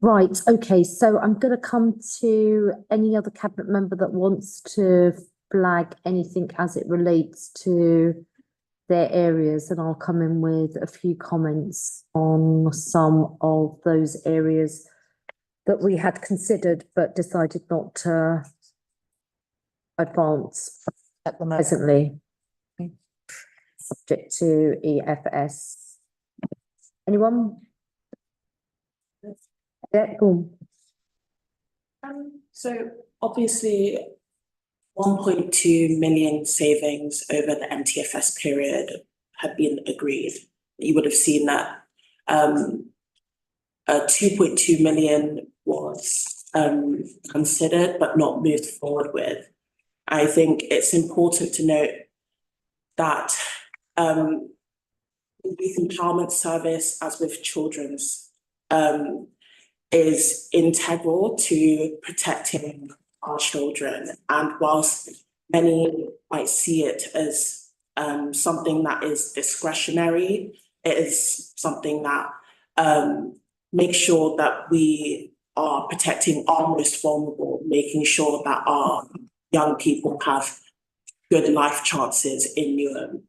Right, okay, so I'm going to come to any other cabinet member that wants to flag anything as it relates to their areas, and I'll come in with a few comments on some of those areas that we had considered but decided not to advance at the moment. Presently. Subject to EFS. Anyone? Yeah, go on. So obviously 1.2 million savings over the NTFS period had been agreed. You would have seen that 2.2 million was considered but not moved forward with. I think it's important to note that the Youth Empowerment Service, as with children's, is integral to protecting our children. And whilst many might see it as something that is discretionary, it is something that makes sure that we are protecting our most vulnerable, making sure that our young people have good life chances in Newham.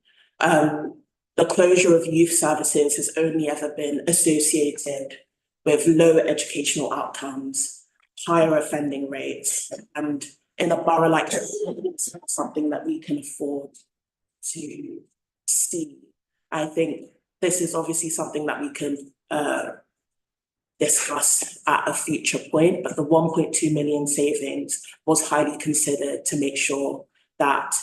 The closure of youth services has only ever been associated with lower educational outcomes, higher offending rates, and in a borough like this, it's not something that we can afford to see. I think this is obviously something that we can discuss at a future point, but the 1.2 million savings was highly considered to make sure that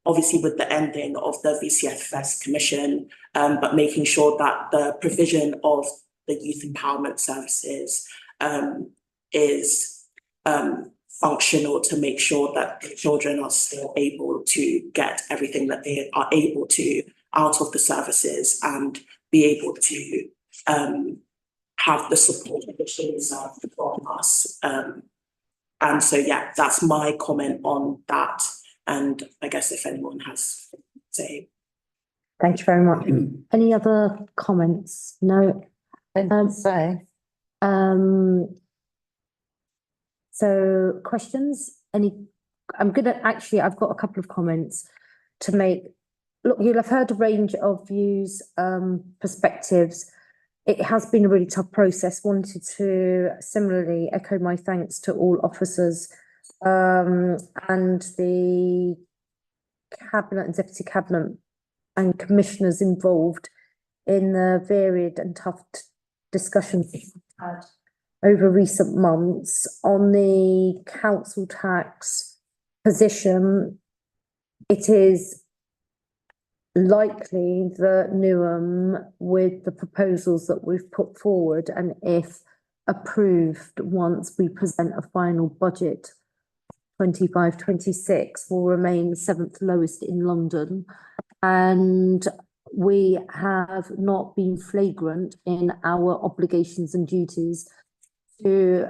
obviously with the ending of the VCFS Commission, but making sure that the provision of the youth empowerment services is functional to make sure that the children are still able to get everything that they are able to out of the services and be able to have the support which they deserve from us. And so, yeah, that's my comment on that. And I guess if anyone has to say. Thank you very much. Any other comments? No. So questions? I've got a couple of comments to make. Look, you'll have heard a range of views, perspectives. It has been a really tough process. Wanted to similarly echo my thanks to all officers and the cabinet and deputy cabinet and commissioners involved in the varied and tough discussions we've had over recent months on the council tax position. It is likely that Newham, with the proposals that we've put forward, and if approved once we present a final budget 25-26, will remain the 7th lowest in London. And we have not been flagrant in our obligations and duties to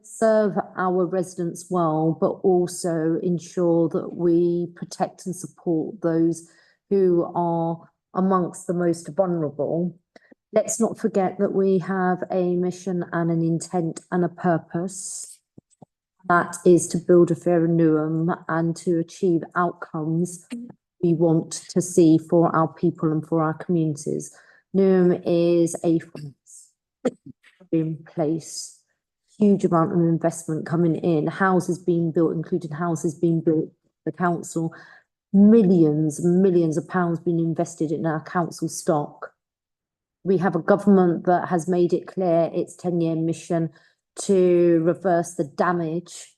serve our residents well, but also ensure that we protect and support those who are amongst the most vulnerable. Let's not forget that we have a mission and an intent and a purpose. That is to build a fairer Newham and to achieve outcomes we want to see for our people and for our communities. Newham is a in place, huge amount of investment coming in, houses being built, including houses being built, the council, millions and millions of pounds being invested in our council stock. We have a government that has made it clear its 10-year mission to reverse the damage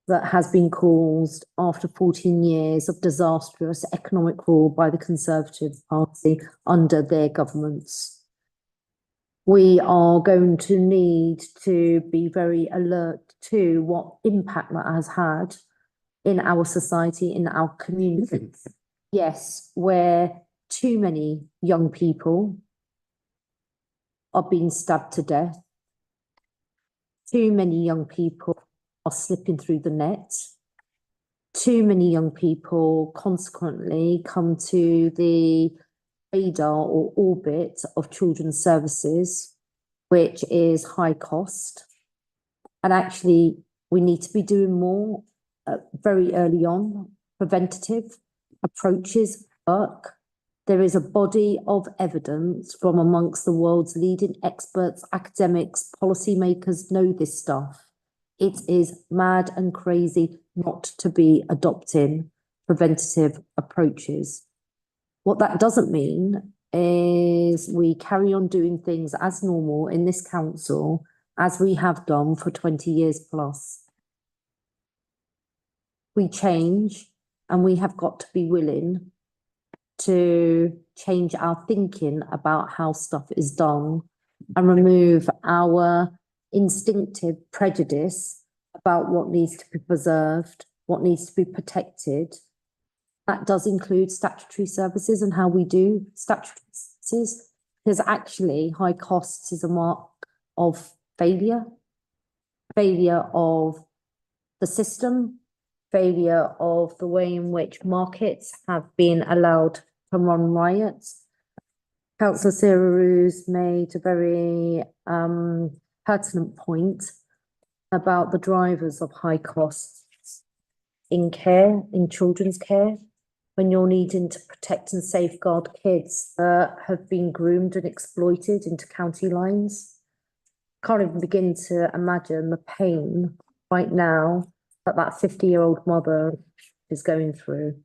that has been caused after 14 years of disastrous economic rule by the Conservative Party under their governments. We are going to need to be very alert to what impact that has had in our society, in our communities. Yes, where too many young people are being stabbed to death. Too many young people are slipping through the net. Too many young people consequently come to the radar or orbit of children's services, which is high cost. And actually, we need to be doing more very early on. Preventative approaches work. There is a body of evidence from amongst the world's leading experts, academics, policymakers know this stuff. It is mad and crazy not to be adopting preventative approaches. What that doesn't mean is we carry on doing things as normal in this council as we have done for 20 years plus. we change, and we have got to be willing to change our thinking about how stuff is done and remove our instinctive prejudice about what needs to be preserved, what needs to be protected. That does include statutory services and how we do statutory services, because actually high costs is a mark of failure of the system, failure of the way in which markets have been allowed to run riot. Councillor Sarah Roos made a very pertinent point about the drivers of high costs in care, in children's care, when you're needing to protect and safeguard kids that have been groomed and exploited into county lines. Can't even begin to imagine the pain right now that 50-year-old mother is going through.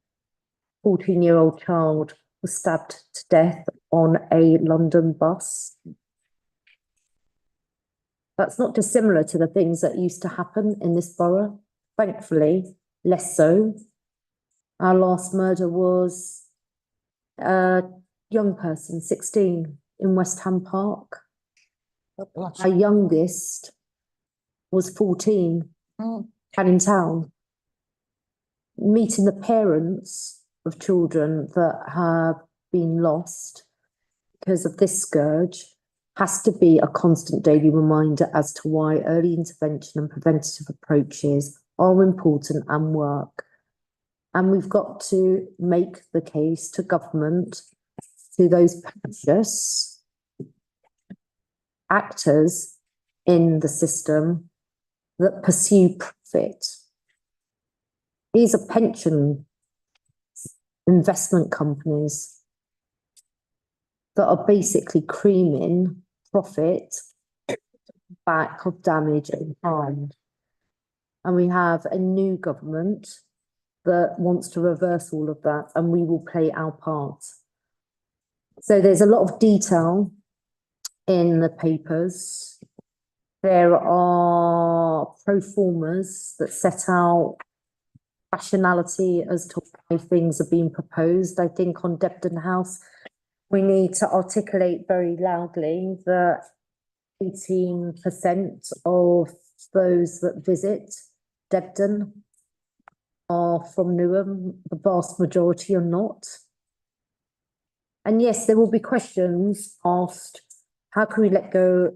14-year-old child was stabbed to death on a London bus. That's not dissimilar to the things that used to happen in this borough. Thankfully, less so. Our last murder was a young person, 16, in West Ham Park. Our youngest was 14, Canning Town. Meeting the parents of children that have been lost because of this scourge has to be a constant daily reminder as to why early intervention and preventative approaches are important and work. And we've got to make the case to government, to those precious actors in the system that pursue profit. These are pension investment companies that are basically creaming profit back of damage and harm. And we have a new government that wants to reverse all of that, and we will play our part. So there's a lot of detail in the papers. There are pro formas that set out rationality as to why things are being proposed. I think on Debden House, we need to articulate very loudly that 18% of those that visit Debden are from Newham, the vast majority are not. And yes, there will be questions asked, how can we let go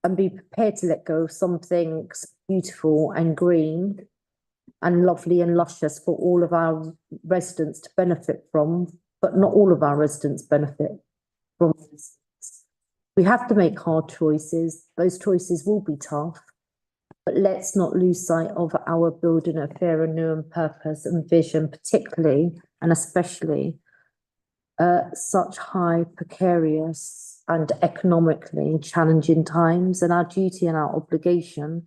and be prepared to let go of something beautiful and green and lovely and luscious for all of our residents to benefit from, but not all of our residents benefit from this. We have to make hard choices. Those choices will be tough, but let's not lose sight of our building a fairer Newham purpose and vision, particularly and especially such high precarious and economically challenging times. And our duty and our obligation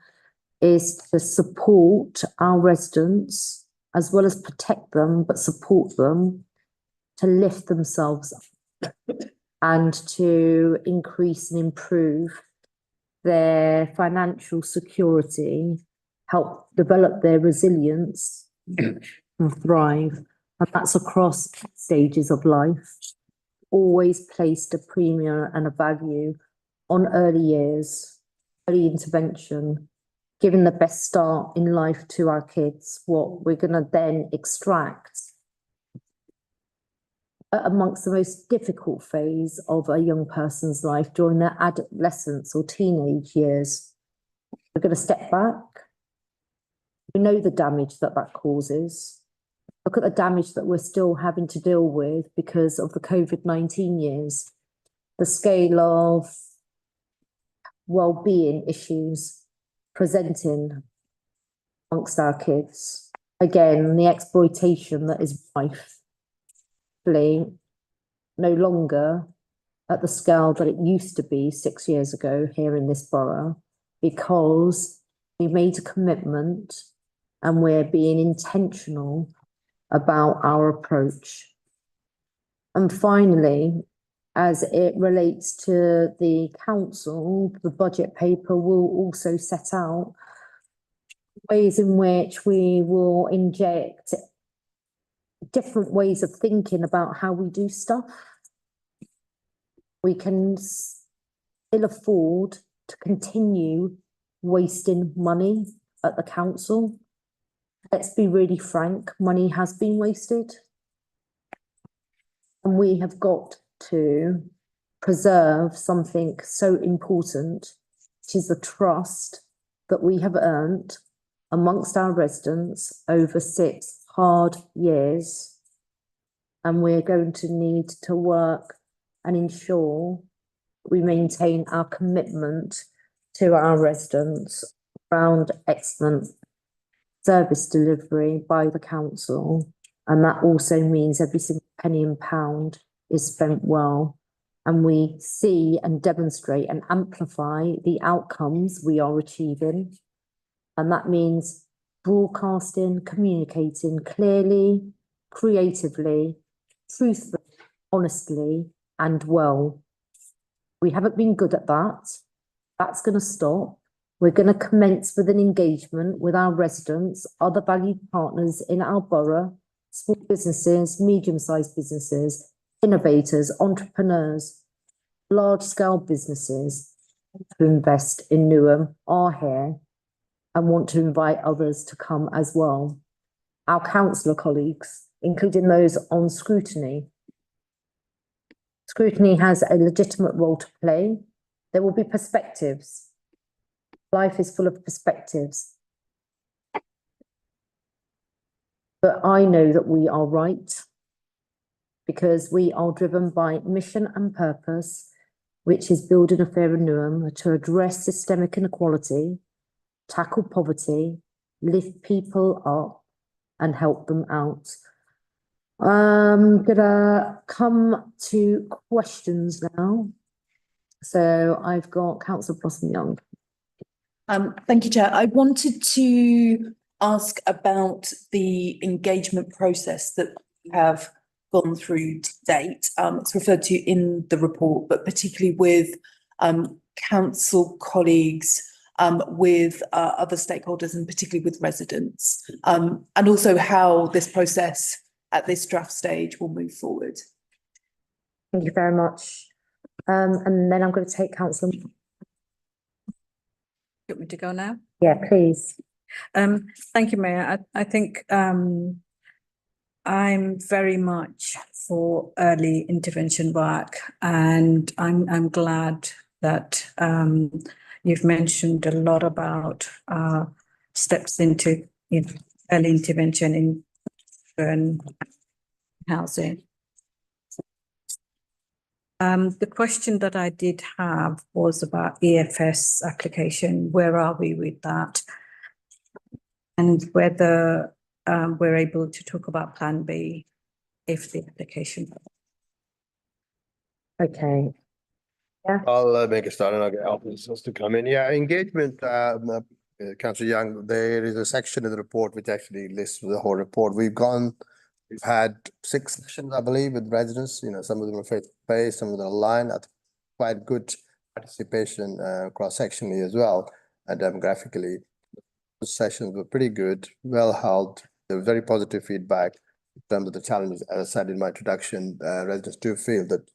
is to support our residents as well as protect them, but support them to lift themselves up and to increase and improve their financial security, help develop their resilience and thrive. And that's across stages of life. Always placed a premium and a value on early years, early intervention, giving the best start in life to our kids, what we're going to then extract amongst the most difficult phase of a young person's life during their adolescence or teenage years. We're going to step back. We know the damage that causes. Look at the damage that we're still having to deal with because of the COVID-19 years. The scale of well-being issues presenting amongst our kids. Again, the exploitation that is rife, no longer at the scale that it used to be 6 years ago here in this borough, because we made a commitment and we're being intentional about our approach. And finally, as it relates to the council, the budget paper will also set out ways in which we will inject different ways of thinking about how we do stuff. We can still afford to continue wasting money at the council. Let's be really frank, money has been wasted. And we have got to preserve something so important, which is the trust that we have earned amongst our residents over 6 hard years. And we're going to need to work and ensure we maintain our commitment to our residents around excellent service delivery by the council. And that also means every single penny and pound is spent well. And we see and demonstrate and amplify the outcomes we are achieving. And that means broadcasting, communicating clearly, creatively, truthfully, honestly, and well. We haven't been good at that. That's going to stop. We're going to commence with an engagement with our residents, other valued partners in our borough, small businesses, medium-sized businesses, innovators, entrepreneurs, large-scale businesses to invest in Newham are here and want to invite others to come as well. Our councillor colleagues, including those on scrutiny. Scrutiny has a legitimate role to play. There will be perspectives. Life is full of perspectives. But I know that we are right because we are driven by mission and purpose, which is building a fairer Newham to address systemic inequality, tackle poverty, lift people up and help them out. I'm gonna come to questions now. So I've got Councillor Blossom Young. Thank you, Chair. I wanted to ask about the engagement process that we have gone through to date. It's referred to in the report, but particularly with council colleagues, with other stakeholders and particularly with residents, and also how this process at this draft stage will move forward. Thank you very much. And then I'm going to take Councillor. You want me to go now? Yeah, please. Thank you, Mayor. I think I'm very much for early intervention work, and I'm glad that you've mentioned a lot about steps into early intervention in housing. The question that I did have was about EFS application. Where are we with that? And whether we're able to talk about Plan B if the application. Okay. Yeah. I'll make a start and I'll get officers to come in. Yeah, engagement, Councillor Young, there is a section in the report which actually lists the whole report. We've had 6 sessions, I believe, with residents. Some of them are face-to-face, some of them are online. I think quite good participation cross-sectionally as well, and demographically. The sessions were pretty good, well held. There was very positive feedback in terms of the challenges. As I said in my introduction, residents do feel that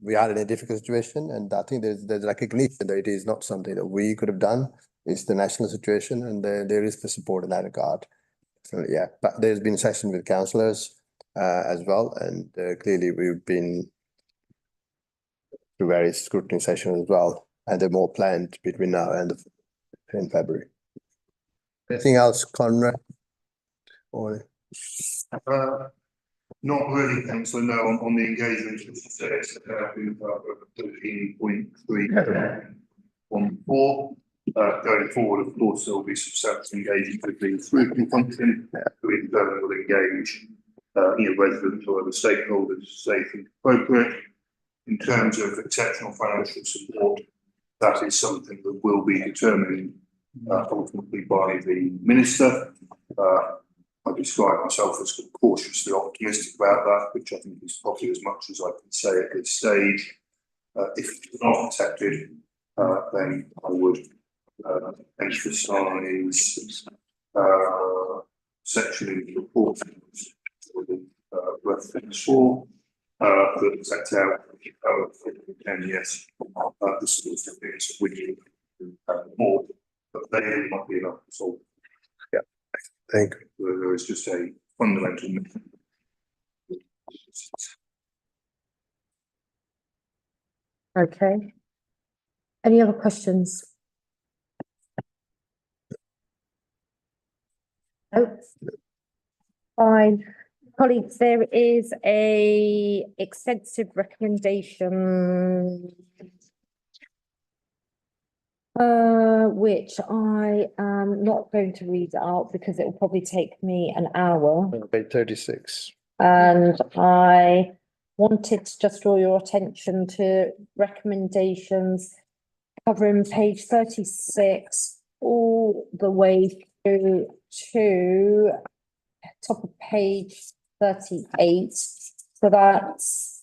we are in a difficult situation, and I think there's recognition that it is not something that we could have done. It's the national situation, and there is the support in that regard. So, yeah, but there's been a session with councillors as well, and clearly we've been through various scrutiny sessions as well, and there are more planned between now and in February. Anything else, Conrad? Or not really, Councillor, no, on the engagement, it's 13.3.14. Going forward, of course, there will be substantial engagement with the scrutiny function, who in turn will engage residents or other stakeholders safe and appropriate. In terms of exceptional financial support, that is something that will be determined ultimately by the Minister. I describe myself as cautiously optimistic about that, which I think is probably as much as I can say at this stage. If it's not accepted, then I would emphasise section in the report reference 4 that sets out and yes, the sorts of things we more, but they may not be enough to solve. Yeah, thank you. There is just a fundamental. Okay. Any other questions? No. Fine. Colleagues, there is a extensive recommendation which I am not going to read out because it will probably take me an hour. Page 36. And I wanted to just draw your attention to recommendations covering page 36 all the way through to top of page 38. So that's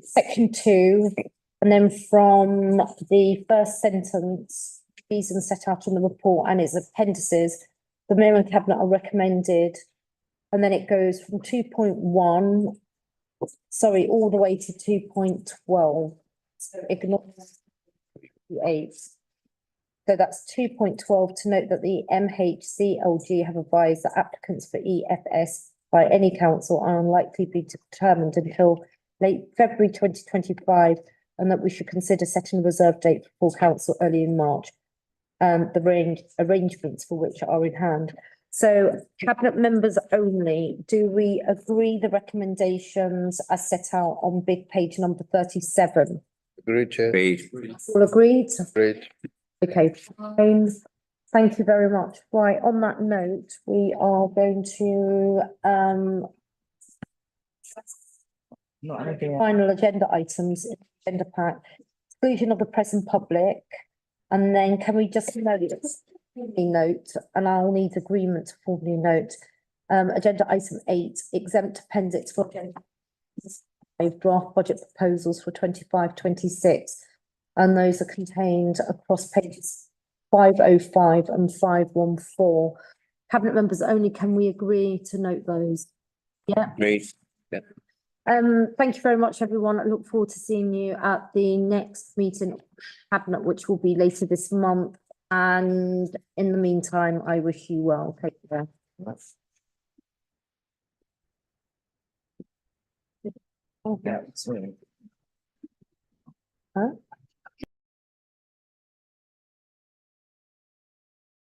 section 2. And then from the first sentence, reasons set out in the report and its appendices, the Mayor and Cabinet are recommended. And then it goes from 2.1, sorry, all the way to 2.12. So ignore 8. So that's 2.12 to note that the MHCLG have advised that applicants for EFS by any council are unlikely to be determined until late February 2025, and that we should consider setting a reserve date for full council early in March, the arrangements for which are in hand. So Cabinet members only, do we agree the recommendations as set out on big page number 37? Agreed, Chair. Agreed. All agreed? Agreed. Okay, fine. Thank you very much. Right, on that note, we are going to final agenda items in the agenda pack, exclusion of the present public. And then can we just note, and I'll need agreement to formally note, agenda item 8, exempt appendix for agenda draft budget proposals for 25-26. And those are contained across pages 505 and 514. Cabinet members only, can we agree to note those? Yeah. Agreed. Yeah. Thank you very much, everyone. I look forward to seeing you at the next meeting of Cabinet, which will be later this month. And in the meantime, I wish you well. Take care. Yeah, sorry. Huh?